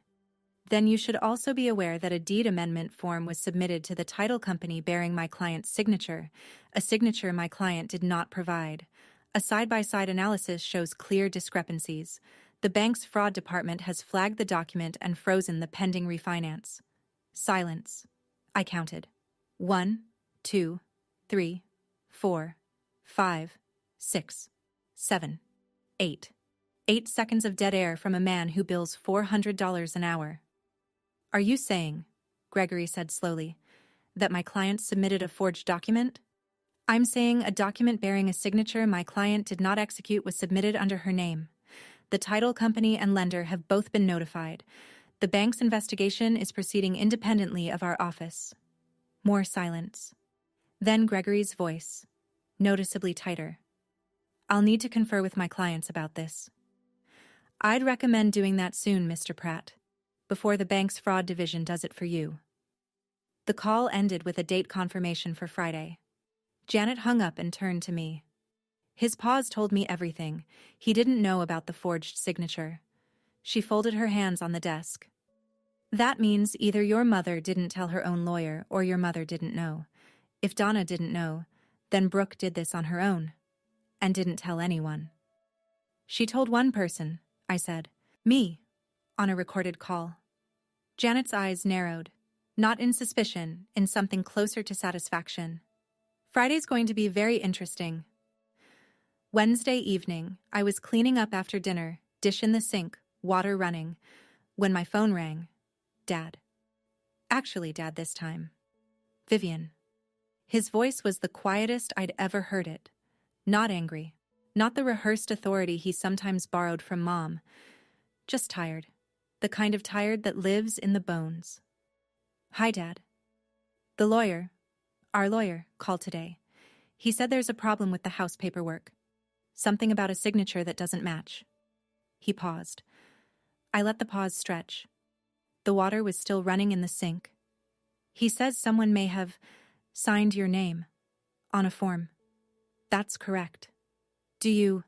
"Then you should also be aware that a deed amendment form was submitted to the title company bearing my client's signature, a signature my client did not provide. A side-by-side analysis shows clear discrepancies. The bank's fraud department has flagged the document and frozen the pending refinance." Silence. I counted. 1, 2, 3, 4, 5, 6, 7, 8. 8 seconds of dead air from a man who bills $400 an hour. "Are you saying," Gregory said slowly, "that my client submitted a forged document?" "I'm saying a document bearing a signature my client did not execute was submitted under her name. The title company and lender have both been notified. The bank's investigation is proceeding independently of our office." More silence. Then Gregory's voice, noticeably tighter. "I'll need to confer with my clients about this. I'd recommend doing that soon, Mr. Pratt, before the bank's fraud division does it for you." The call ended with a date confirmation for Friday. Janet hung up and turned to me. His pause told me everything. He didn't know about the forged signature. She folded her hands on the desk. That means either your mother didn't tell her own lawyer or your mother didn't know. If Donna didn't know, then Brooke did this on her own and didn't tell anyone. She told one person, I said. Me. On a recorded call. Janet's eyes narrowed, not in suspicion, in something closer to satisfaction. Friday's going to be very interesting. Wednesday evening, I was cleaning up after dinner, dish in the sink, water running, when my phone rang. Dad. Actually, Dad this time. Vivian. His voice was the quietest I'd ever heard it. Not angry. Not the rehearsed authority he sometimes borrowed from Mom. Just tired. The kind of tired that lives in the bones. Hi, Dad. The lawyer, our lawyer, called today. He said there's a problem with the house paperwork. Something about a signature that doesn't match. He paused. I let the pause stretch. The water was still running in the sink. He says someone may have signed your name on a form. That's correct. Do you...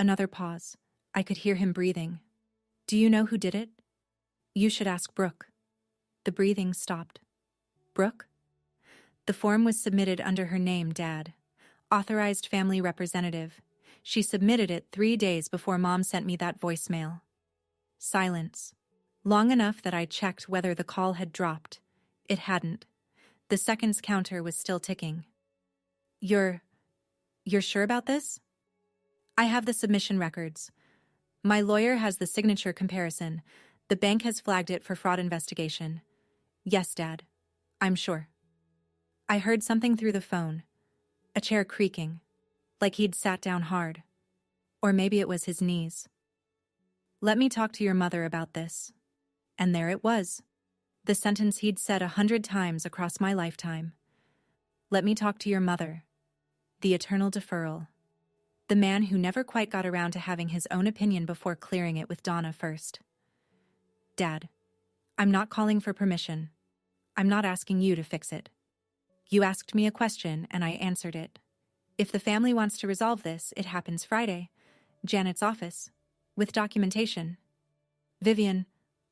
Another pause. I could hear him breathing. Do you know who did it? You should ask Brooke. The breathing stopped. Brooke? The form was submitted under her name, Dad. Authorized family representative. She submitted it 3 days before Mom sent me that voicemail. Silence. Long enough that I checked whether the call had dropped. It hadn't. The seconds counter was still ticking. You're sure about this? I have the submission records. My lawyer has the signature comparison. The bank has flagged it for fraud investigation. Yes, Dad. I'm sure. I heard something through the phone. A chair creaking. Like he'd sat down hard. Or maybe it was his knees. Let me talk to your mother about this. And there it was. The sentence he'd said 100 times across my lifetime. Let me talk to your mother. The eternal deferral. The man who never quite got around to having his own opinion before clearing it with Donna first. Dad, I'm not calling for permission. I'm not asking you to fix it. You asked me a question and I answered it. If the family wants to resolve this, it happens Friday. Janet's office. With documentation. Vivian,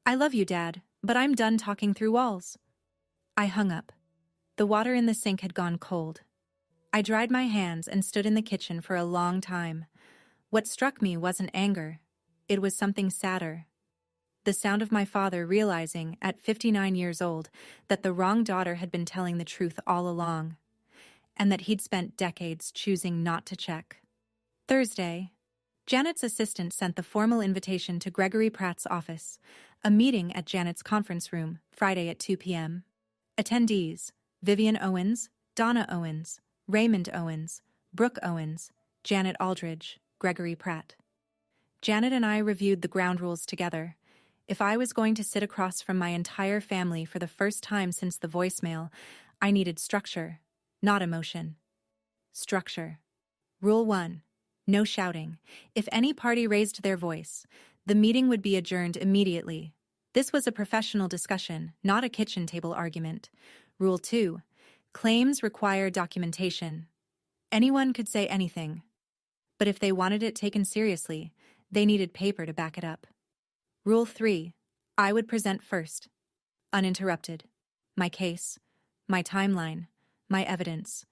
I love you, Dad, but I'm done talking through walls. I hung up. The water in the sink had gone cold. I dried my hands and stood in the kitchen for a long time. What struck me wasn't anger. It was something sadder. The sound of my father realizing, at 59 years old, that the wrong daughter had been telling the truth all along, and that he'd spent decades choosing not to check. Thursday, Janet's assistant sent the formal invitation to Gregory Pratt's office, a meeting at Janet's conference room, Friday at 2 p.m. Attendees: Vivian Owens, Donna Owens, Raymond Owens, Brooke Owens, Janet Aldridge, Gregory Pratt. Janet and I reviewed the ground rules together. If I was going to sit across from my entire family for the first time since the voicemail, I needed structure, not emotion. Structure. Rule 1. No shouting. If any party raised their voice, the meeting would be adjourned immediately. This was a professional discussion, not a kitchen table argument. Rule 2. Claims require documentation. Anyone could say anything. But if they wanted it taken seriously, they needed paper to back it up. Rule 3. I would present first. Uninterrupted. My case, my timeline, my evidence.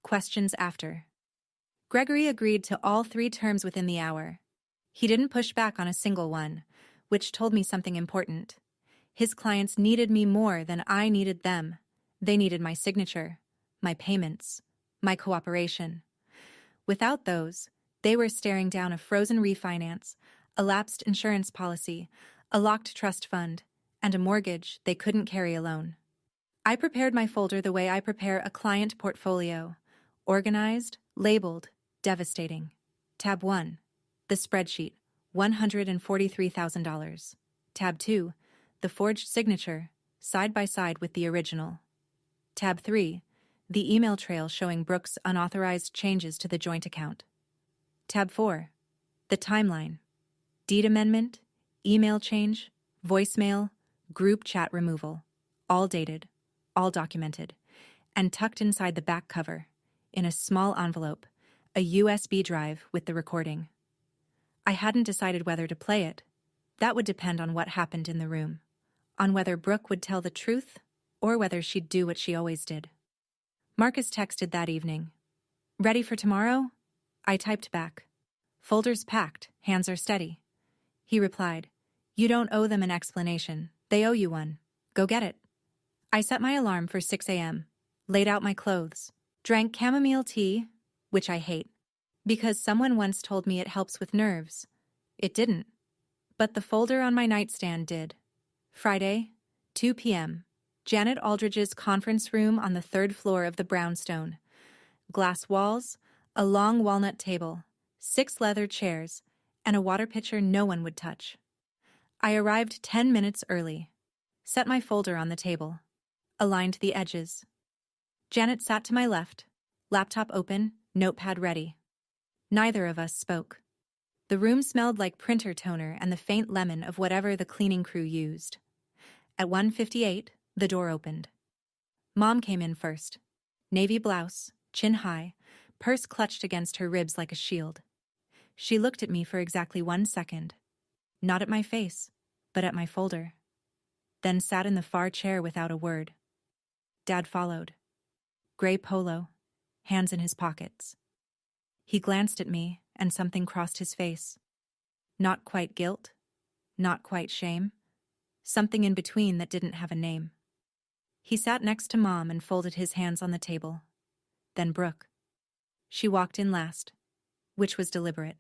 Questions after. Gregory agreed to all 3 terms within the hour. He didn't push back on a single one, which told me something important. His clients needed me more than I needed them. They needed my signature, my payments, my cooperation. Without those, they were staring down a frozen refinance, a lapsed insurance policy, a locked trust fund, and a mortgage they couldn't carry alone. I prepared my folder the way I prepare a client portfolio. Organized, labeled, devastating. Tab 1. The spreadsheet, $143,000. Tab 2. The forged signature, side by side with the original. Tab 3. The email trail showing Brooke's unauthorized changes to the joint account. Tab 4. The timeline. Deed amendment, email change, voicemail, group chat removal. All dated, all documented, and tucked inside the back cover, in a small envelope, a USB drive with the recording. I hadn't decided whether to play it, That would depend on what happened in the room, on whether Brooke would tell the truth or whether she'd do what she always did. Marcus texted that evening. Ready for tomorrow? I typed back. Folders packed, hands are steady. He replied, You don't owe them an explanation. They owe you one. Go get it. I set my alarm for 6 a.m., laid out my clothes, drank chamomile tea, which I hate, because someone once told me it helps with nerves. It didn't. But the folder on my nightstand did. Friday, 2 p.m., Janet Aldridge's conference room on the 3rd floor of the brownstone. Glass walls, a long walnut table, 6 leather chairs, and a water pitcher no one would touch. I arrived 10 minutes early, set my folder on the table, aligned the edges. Janet sat to my left, laptop open, notepad ready. Neither of us spoke. The room smelled like printer toner and the faint lemon of whatever the cleaning crew used. At 1:58, the door opened. Mom came in first. Navy blouse, chin high, purse clutched against her ribs like a shield. She looked at me for exactly 1 second. Not at my face, but at my folder. Then sat in the far chair without a word. Dad followed. Gray polo, hands in his pockets. He glanced at me, and something crossed his face. Not quite guilt, not quite shame, something in between that didn't have a name. He sat next to Mom and folded his hands on the table. Then Brooke. She walked in last, which was deliberate.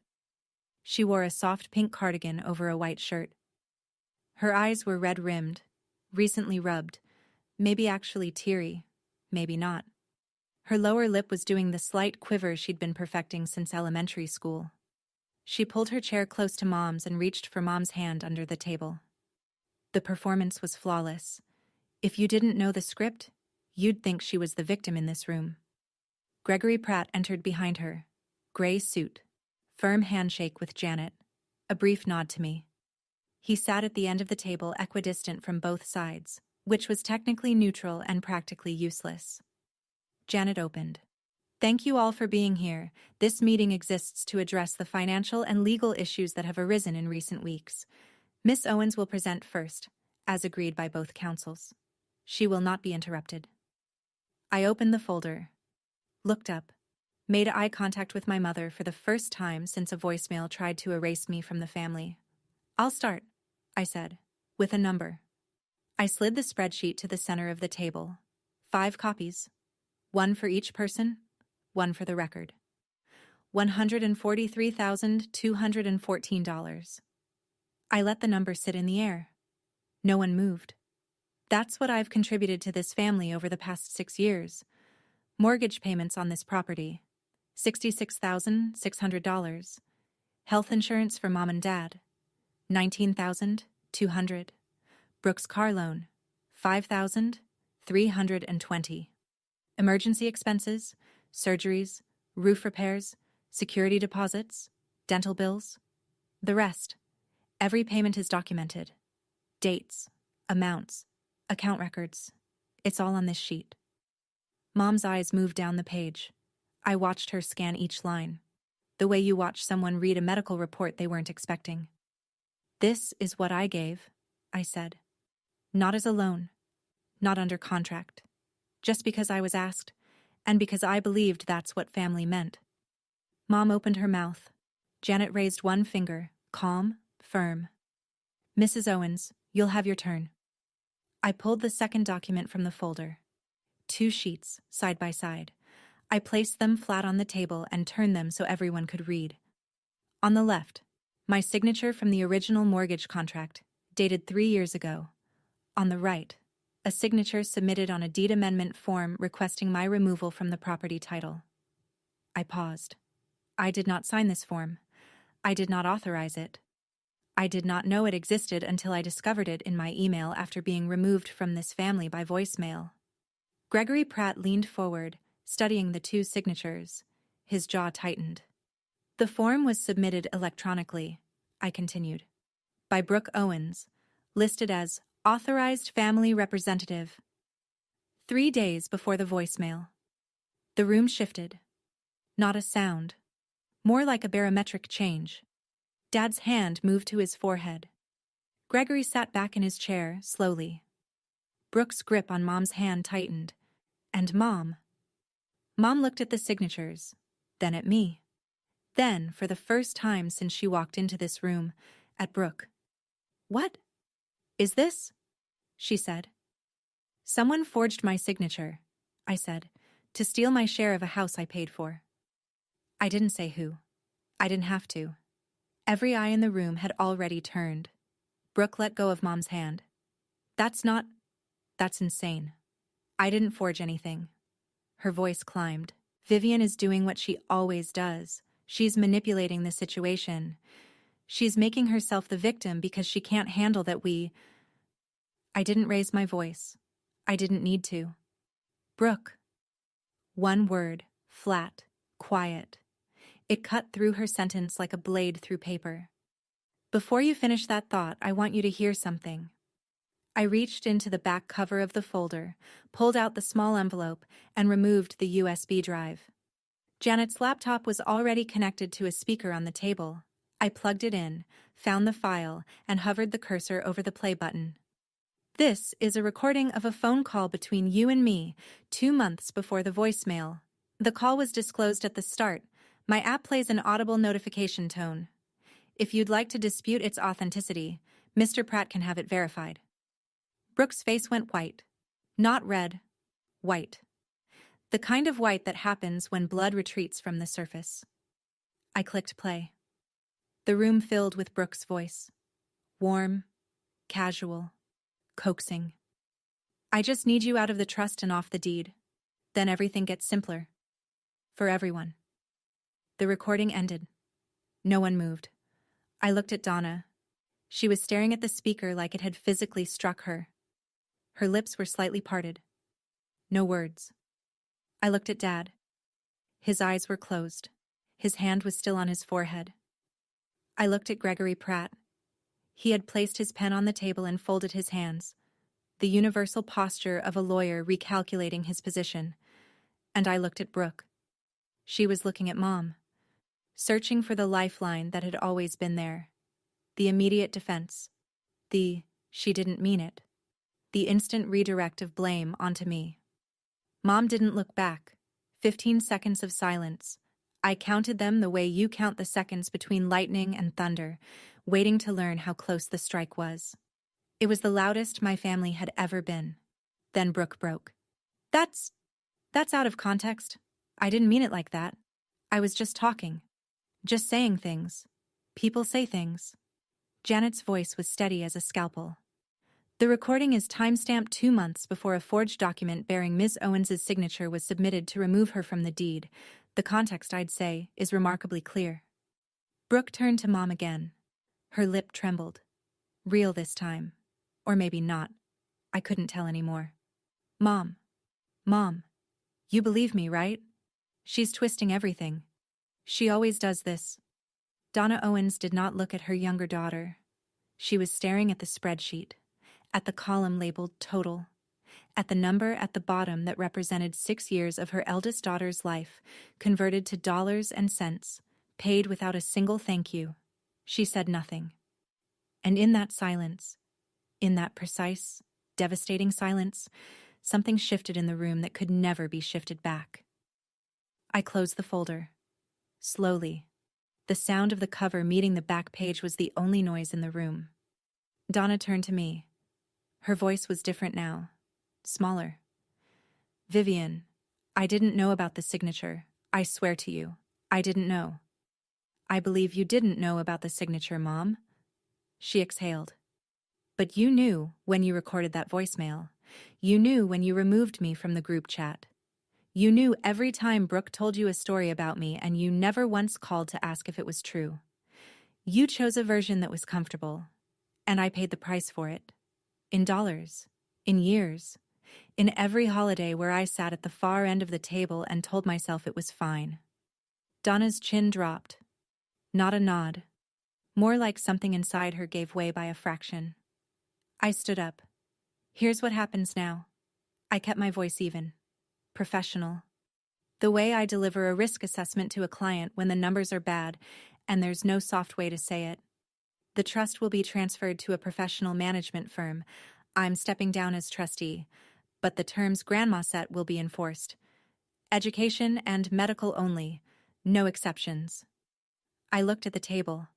She wore a soft pink cardigan over a white shirt. Her eyes were red-rimmed, recently rubbed, maybe actually teary, maybe not. Her lower lip was doing the slight quiver she'd been perfecting since elementary school. She pulled her chair close to Mom's and reached for Mom's hand under the table. The performance was flawless. If you didn't know the script, you'd think she was the victim in this room. Gregory Pratt entered behind her. Gray suit. Firm handshake with Janet. A brief nod to me. He sat at the end of the table equidistant from both sides, which was technically neutral and practically useless. Janet opened. Thank you all for being here. This meeting exists to address the financial and legal issues that have arisen in recent weeks. Miss Owens will present first, as agreed by both counsels. She will not be interrupted. I opened the folder, looked up, made eye contact with my mother for the first time since a voicemail tried to erase me from the family. I'll start, I said, with a number. I slid the spreadsheet to the center of the table. 5 copies. 1 for each person, 1 for the record. $143,214. I let the number sit in the air. No one moved. That's what I've contributed to this family over the past 6 years. Mortgage payments on this property, $66,600. Health insurance for Mom and Dad, $19,200. Brooke's car loan, $5,320. Emergency expenses, surgeries, roof repairs, security deposits, dental bills. The rest. Every payment is documented. Dates, amounts, account records. It's all on this sheet. Mom's eyes moved down the page. I watched her scan each line, the way you watch someone read a medical report they weren't expecting. This is what I gave, I said. Not as a loan, not under contract, just because I was asked, and because I believed that's what family meant. Mom opened her mouth. Janet raised one finger, calm, firm. Mrs. Owens, you'll have your turn. I pulled the second document from the folder. 2 sheets, side by side. I placed them flat on the table and turned them so everyone could read. On the left, my signature from the original mortgage contract, dated 3 years ago. On the right, a signature submitted on a deed amendment form requesting my removal from the property title. I paused. I did not sign this form. I did not authorize it. I did not know it existed until I discovered it in my email after being removed from this family by voicemail. Gregory Pratt leaned forward, studying the 2 signatures. His jaw tightened. The form was submitted electronically, I continued, by Brooke Owens, listed as Authorized Family Representative. 3 days before the voicemail. The room shifted. Not a sound. More like a barometric change. Dad's hand moved to his forehead. Gregory sat back in his chair, slowly. Brooke's grip on Mom's hand tightened. And Mom. Mom looked at the signatures, then at me. Then, for the first time since she walked into this room, at Brooke. "What is this?" she said. "Someone forged my signature," I said, "to steal my share of a house I paid for." I didn't say who. I didn't have to. Every eye in the room had already turned. Brooke let go of Mom's hand. That's insane. I didn't forge anything." Her voice climbed. "Vivian is doing what she always does. She's manipulating the situation. She's making herself the victim because she can't handle that we—" I didn't raise my voice. I didn't need to. "Brooke." One word, flat, quiet. It cut through her sentence like a blade through paper. "Before you finish that thought, I want you to hear something." I reached into the back cover of the folder, pulled out the small envelope, and removed the USB drive. Janet's laptop was already connected to a speaker on the table. I plugged it in, found the file, and hovered the cursor over the play button. "This is a recording of a phone call between you and me, 2 months before the voicemail. The call was disclosed at the start. My app plays an audible notification tone. If you'd like to dispute its authenticity, Mr. Pratt can have it verified." Brooke's face went white. Not red. White. The kind of white that happens when blood retreats from the surface. I clicked play. The room filled with Brooke's voice. Warm, casual, coaxing. "I just need you out of the trust and off the deed. Then everything gets simpler. For everyone." The recording ended. No one moved. I looked at Donna. She was staring at the speaker like it had physically struck her. Her lips were slightly parted. No words. I looked at Dad. His eyes were closed. His hand was still on his forehead. I looked at Gregory Pratt. He had placed his pen on the table and folded his hands, the universal posture of a lawyer recalculating his position. And I looked at Brooke. She was looking at Mom, searching for the lifeline that had always been there. The immediate defense. The "she didn't mean it." The instant redirect of blame onto me. Mom didn't look back. 15 seconds of silence. I counted them the way you count the seconds between lightning and thunder, waiting to learn how close the strike was. It was the loudest my family had ever been. Then Brooke broke. That's out of context. I didn't mean it like that. I was just talking. Just saying things. People say things." Janet's voice was steady as a scalpel. "The recording is timestamped 2 months before a forged document bearing Ms. Owens' signature was submitted to remove her from the deed. The context, I'd say, is remarkably clear." Brooke turned to Mom again. Her lip trembled. Real this time. Or maybe not. I couldn't tell anymore. Mom, you believe me, right? She's twisting everything. She always does this." Donna Owens did not look at her younger daughter. She was staring at the spreadsheet, at the column labeled total, at the number at the bottom that represented 6 years of her eldest daughter's life, converted to dollars and cents, paid without a single thank you. She said nothing. And in that silence, in that precise, devastating silence, something shifted in the room that could never be shifted back. I closed the folder. Slowly. The sound of the cover meeting the back page was the only noise in the room. Donna turned to me. Her voice was different now. Smaller. "Vivian, I didn't know about the signature. I swear to you, I didn't know." "I believe you didn't know about the signature, Mom." She exhaled. "But you knew when you recorded that voicemail. You knew when you removed me from the group chat. You knew every time Brooke told you a story about me, and you never once called to ask if it was true. You chose a version that was comfortable, and I paid the price for it. In dollars, in years, in every holiday where I sat at the far end of the table and told myself it was fine." Donna's chin dropped. Not a nod. More like something inside her gave way by a fraction. I stood up. "Here's what happens now." I kept my voice even. Professional. The way I deliver a risk assessment to a client when the numbers are bad and there's no soft way to say it. The trust will be transferred to a professional management firm. I'm stepping down as trustee, but the terms Grandma set will be enforced. Education and medical only, no exceptions. I looked at the table.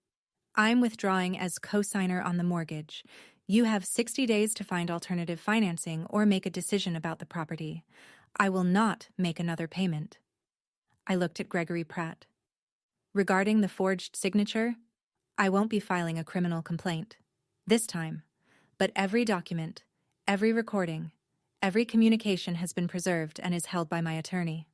I'm withdrawing as co-signer on the mortgage. You have 60 days to find alternative financing or make a decision about the property. I will not make another payment. I looked at Gregory Pratt. Regarding the forged signature, I won't be filing a criminal complaint. This time. But every document, every recording, every communication has been preserved and is held by my attorney.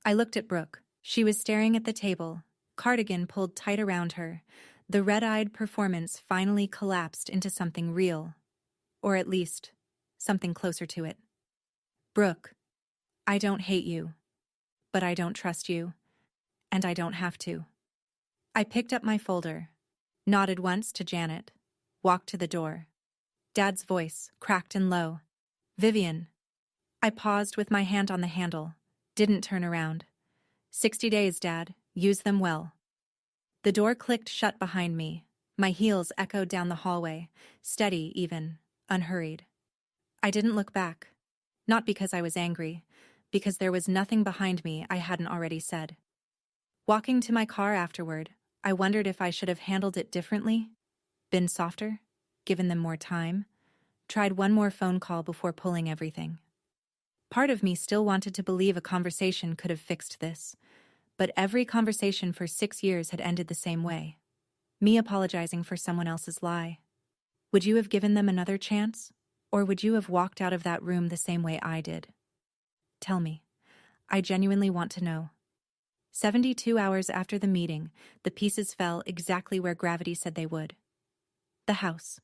I looked at Brooke. She was staring at the table, cardigan pulled tight around her. The red-eyed performance finally collapsed into something real. Or at least, something closer to it. Brooke, I don't hate you. But I don't trust you. And I don't have to. I picked up my folder, nodded once to Janet, walked to the door. Dad's voice, cracked and low. Vivian. I paused with my hand on the handle, didn't turn around. 60 days, Dad. Use them well. The door clicked shut behind me. My heels echoed down the hallway, steady even, unhurried. I didn't look back. Not because I was angry, because there was nothing behind me I hadn't already said. Walking to my car afterward, I wondered if I should have handled it differently, been softer, given them more time, tried one more phone call before pulling everything. Part of me still wanted to believe a conversation could have fixed this, but every conversation for 6 years had ended the same way. Me apologizing for someone else's lie. Would you have given them another chance? Or would you have walked out of that room the same way I did? Tell me. I genuinely want to know. 72 hours after the meeting, the pieces fell exactly where gravity said they would. The house.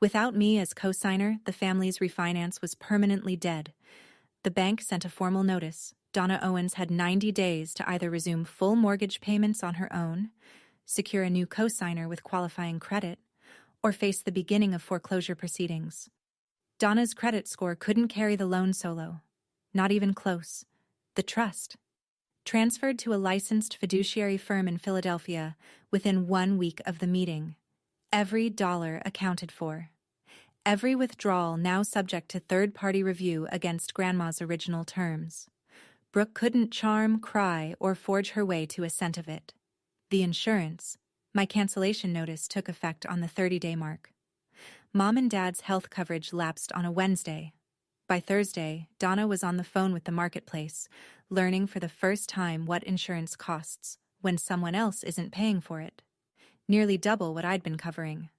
Without me as co-signer, the family's refinance was permanently dead. The bank sent a formal notice. Donna Owens had 90 days to either resume full mortgage payments on her own, secure a new co-signer with qualifying credit, or face the beginning of foreclosure proceedings. Donna's credit score couldn't carry the loan solo. Not even close. The trust. Transferred to a licensed fiduciary firm in Philadelphia within 1 week of the meeting. Every dollar accounted for. Every withdrawal now subject to third-party review against Grandma's original terms. Brooke couldn't charm, cry, or forge her way to a cent of it. The insurance. My cancellation notice took effect on the 30-day mark. Mom and Dad's health coverage lapsed on a Wednesday. By Thursday, Donna was on the phone with the marketplace, learning for the first time what insurance costs when someone else isn't paying for it. Nearly double what I'd been covering.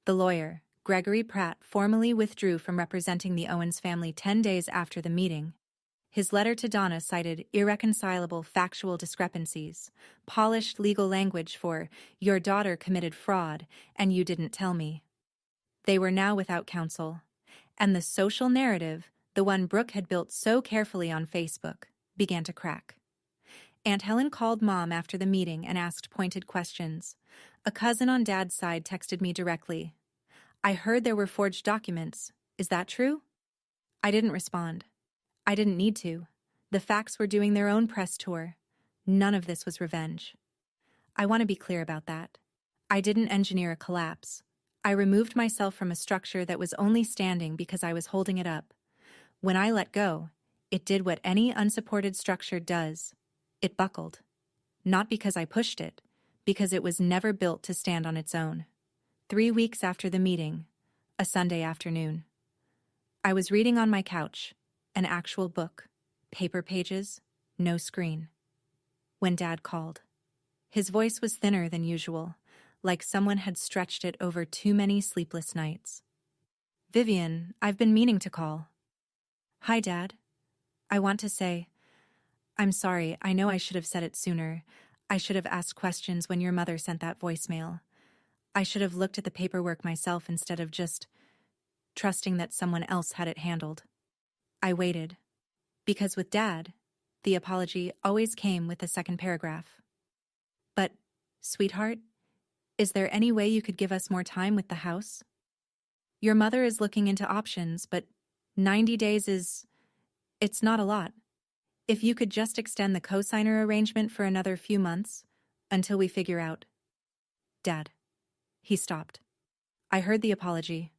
The lawyer, Gregory Pratt, formally withdrew from representing the Owens family 10 days after the meeting. His letter to Donna cited irreconcilable factual discrepancies, polished legal language for, "Your daughter committed fraud, and you didn't tell me." They were now without counsel. And the social narrative, the one Brooke had built so carefully on Facebook, began to crack. Aunt Helen called Mom after the meeting and asked pointed questions. A cousin on Dad's side texted me directly. "I heard there were forged documents. Is that true?" I didn't respond. I didn't need to. The facts were doing their own press tour. None of this was revenge. I want to be clear about that. I didn't engineer a collapse. I removed myself from a structure that was only standing because I was holding it up. When I let go, it did what any unsupported structure does. It buckled. Not because I pushed it, because it was never built to stand on its own. 3 weeks after the meeting, a Sunday afternoon. I was reading on my couch, an actual book, paper pages, no screen. When Dad called. His voice was thinner than usual, like someone had stretched it over too many sleepless nights. "Vivian, I've been meaning to call." "Hi, Dad. I want to say, I'm sorry, I know I should have said it sooner. I should have asked questions when your mother sent that voicemail. I should have looked at the paperwork myself instead of just trusting that someone else had it handled." I waited. Because with Dad, the apology always came with the second paragraph. "But, sweetheart, is there any way you could give us more time with the house? Your mother is looking into options, but 90 days it's not a lot. If you could just extend the co-signer arrangement for another few months, until we figure out." Dad. He stopped. I heard the apology.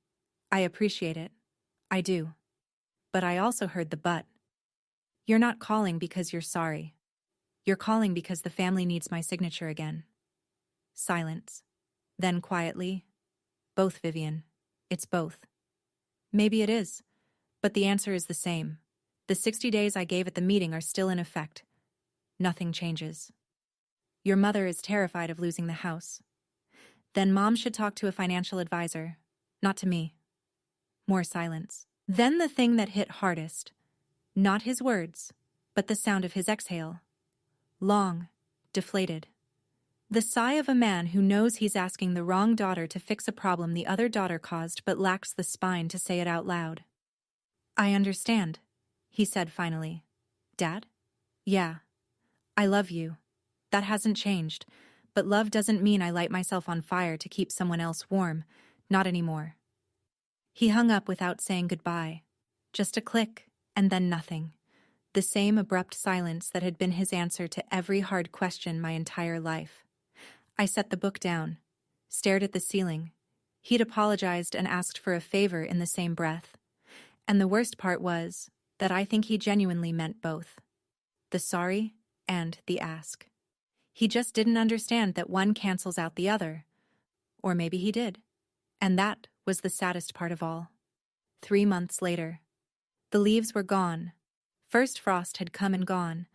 I appreciate it. I do. But I also heard the but. You're not calling because you're sorry. You're calling because the family needs my signature again. Silence. Then quietly, both, Vivian. It's both. Maybe it is. But the answer is the same. The 60 days I gave at the meeting are still in effect. Nothing changes. Your mother is terrified of losing the house. Then Mom should talk to a financial advisor, not to me. More silence. Then the thing that hit hardest. Not his words, but the sound of his exhale. Long, deflated. The sigh of a man who knows he's asking the wrong daughter to fix a problem the other daughter caused but lacks the spine to say it out loud. I understand, he said finally. Dad? Yeah. I love you. That hasn't changed, but love doesn't mean I light myself on fire to keep someone else warm. Not anymore. He hung up without saying goodbye. Just a click, and then nothing. The same abrupt silence that had been his answer to every hard question my entire life. I set the book down, stared at the ceiling. He'd apologized and asked for a favor in the same breath. And the worst part was that I think he genuinely meant both. The sorry and the ask. He just didn't understand that one cancels out the other. Or maybe he did. And that was the saddest part of all. 3 months later. The leaves were gone. First frost had come and gone.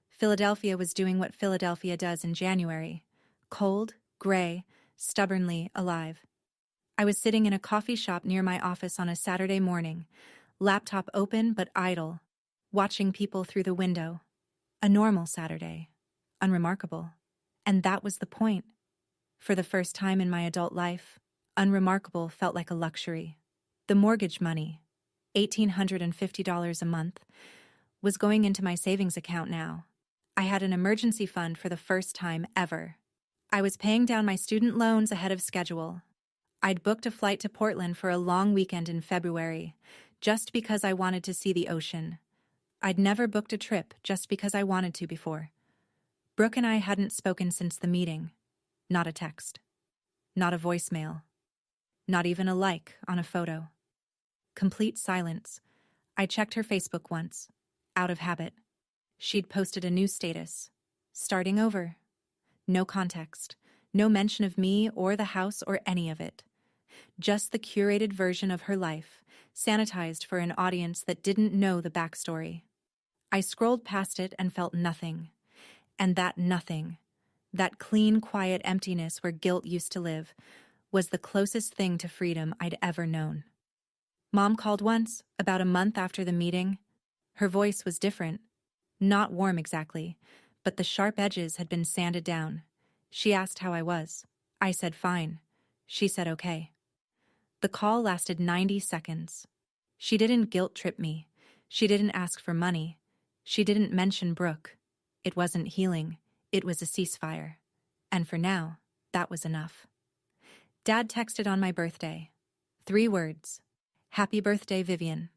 Philadelphia was doing what Philadelphia does in January. Cold, gray, stubbornly alive. I was sitting in a coffee shop near my office on a Saturday morning, laptop open but idle, watching people through the window. A normal Saturday. Unremarkable. And that was the point. For the first time in my adult life, unremarkable felt like a luxury. The mortgage money, $1,850 a month, was going into my savings account now. I had an emergency fund for the first time ever. I was paying down my student loans ahead of schedule. I'd booked a flight to Portland for a long weekend in February, just because I wanted to see the ocean. I'd never booked a trip just because I wanted to before. Brooke and I hadn't spoken since the meeting. Not a text. Not a voicemail. Not even a like on a photo. Complete silence. I checked her Facebook once, out of habit. She'd posted a new status. Starting over. No context. No mention of me or the house or any of it. Just the curated version of her life, sanitized for an audience that didn't know the backstory. I scrolled past it and felt nothing. And that nothing, that clean, quiet emptiness where guilt used to live, was the closest thing to freedom I'd ever known. Mom called once, about a month after the meeting. Her voice was different. Not warm exactly, but the sharp edges had been sanded down. She asked how I was. I said fine. She said okay. The call lasted 90 seconds. She didn't guilt-trip me. She didn't ask for money. She didn't mention Brooke. It wasn't healing. It was a ceasefire. And for now, that was enough. Dad texted on my birthday. 3 words. Happy birthday, Vivian.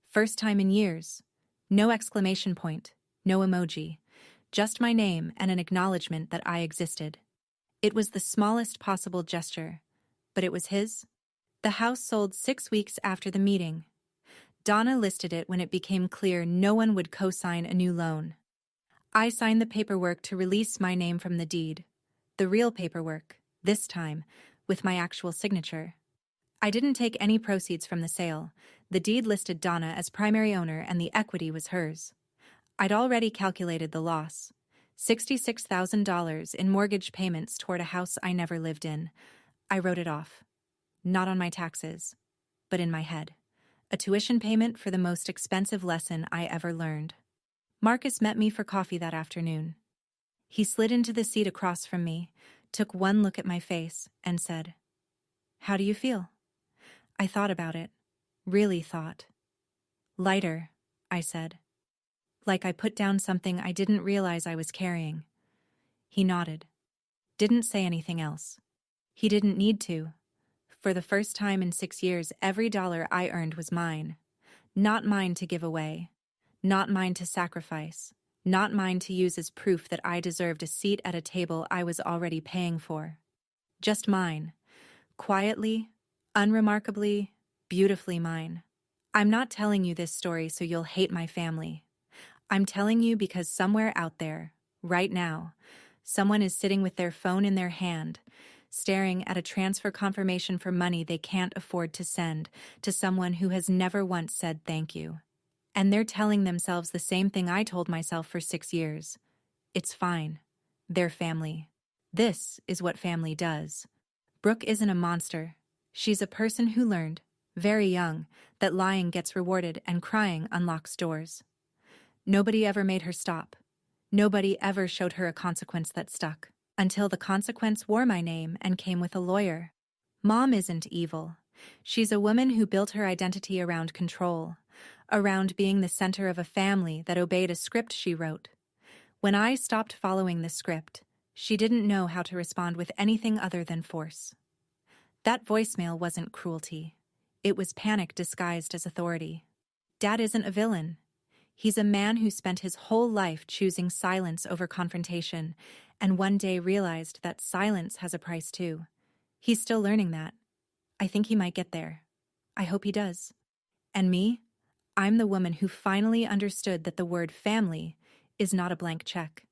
First time in years. No exclamation point. No emoji. Just my name and an acknowledgement that I existed. It was the smallest possible gesture, but it was his. The house sold 6 weeks after the meeting. Donna listed it when it became clear no one would co-sign a new loan. I signed the paperwork to release my name from the deed. The real paperwork, this time, with my actual signature. I didn't take any proceeds from the sale. The deed listed Donna as primary owner and the equity was hers. I'd already calculated the loss. $66,000 in mortgage payments toward a house I never lived in. I wrote it off. Not on my taxes, but in my head. A tuition payment for the most expensive lesson I ever learned. Marcus met me for coffee that afternoon. He slid into the seat across from me, took one look at my face, and said, "How do you feel?" I thought about it. Really thought. "Lighter," I said. Like I put down something I didn't realize I was carrying. He nodded. Didn't say anything else. He didn't need to. For the first time in 6 years, every dollar I earned was mine. Not mine to give away. Not mine to sacrifice. Not mine to use as proof that I deserved a seat at a table I was already paying for. Just mine. Quietly, unremarkably, beautifully mine. I'm not telling you this story so you'll hate my family. I'm telling you because somewhere out there, right now, someone is sitting with their phone in their hand, staring at a transfer confirmation for money they can't afford to send to someone who has never once said thank you. And they're telling themselves the same thing I told myself for 6 years. It's fine. They're family. This is what family does. Brooke isn't a monster. She's a person who learned, very young, that lying gets rewarded and crying unlocks doors. Nobody ever made her stop. Nobody ever showed her a consequence that stuck, until the consequence wore my name and came with a lawyer. Mom isn't evil. She's a woman who built her identity around control, around being the center of a family that obeyed a script she wrote. When I stopped following the script, she didn't know how to respond with anything other than force. That voicemail wasn't cruelty. It was panic disguised as authority. Dad isn't a villain. He's a man who spent his whole life choosing silence over confrontation, and one day realized that silence has a price too. He's still learning that. I think he might get there. I hope he does. And me? I'm the woman who finally understood that the word family is not a blank check.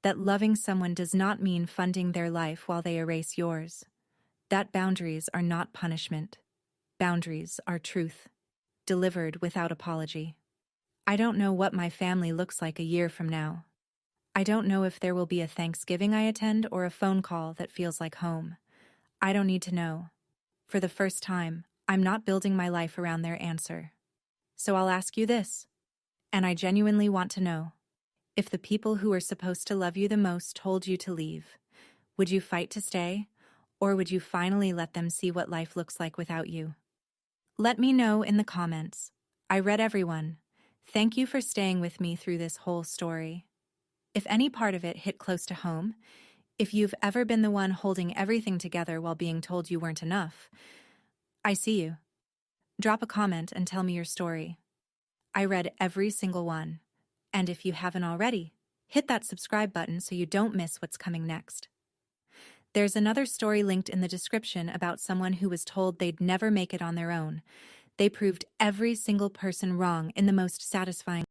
That loving someone does not mean funding their life while they erase yours. That boundaries are not punishment. Boundaries are truth, delivered without apology. I don't know what my family looks like a year from now. I don't know if there will be a Thanksgiving I attend or a phone call that feels like home. I don't need to know. For the first time, I'm not building my life around their answer. So I'll ask you this, and I genuinely want to know. If the people who are supposed to love you the most told you to leave, would you fight to stay, or would you finally let them see what life looks like without you? Let me know in the comments. I read everyone. Thank you for staying with me through this whole story. If any part of it hit close to home, if you've ever been the one holding everything together while being told you weren't enough, I see you. Drop a comment and tell me your story. I read every single one. And if you haven't already, hit that subscribe button so you don't miss what's coming next. There's another story linked in the description about someone who was told they'd never make it on their own. They proved every single person wrong in the most satisfying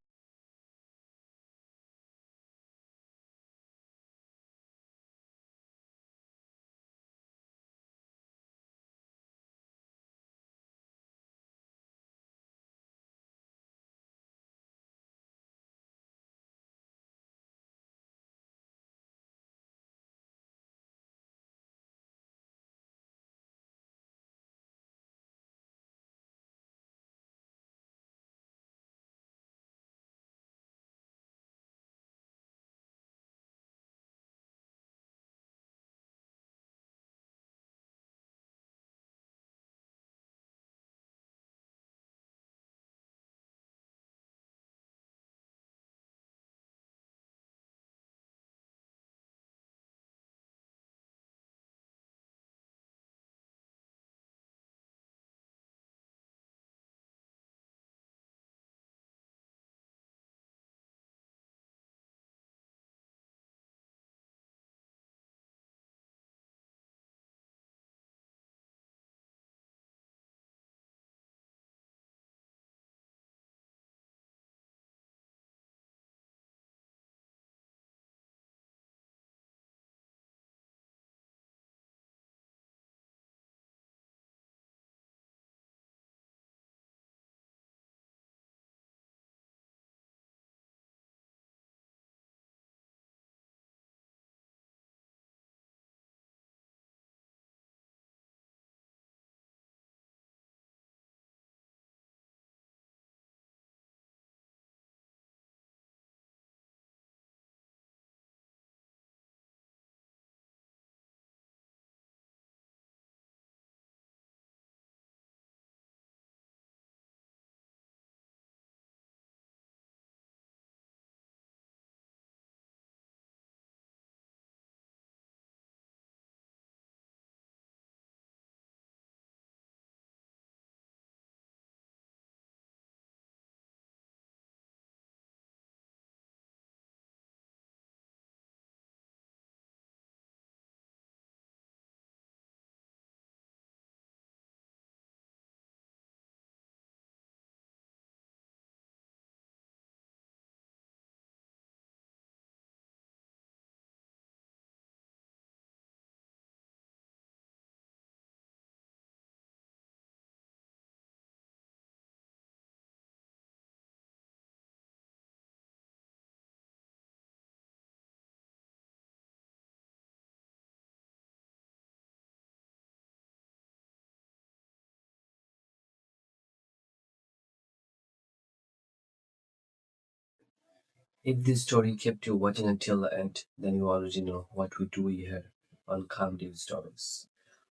If this story kept you watching until the end, then you already know what we do here on Calm Deep Stories.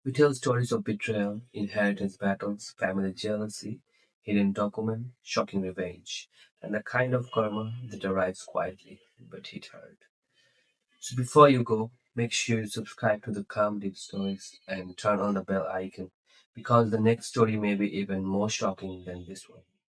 We tell stories of betrayal, inheritance battles, family jealousy, hidden document, shocking revenge, and the kind of karma that arrives quietly but hit hard. So before you go, make sure you subscribe to the Calm Deep Stories and turn on the bell icon because the next story may be even more shocking than this one.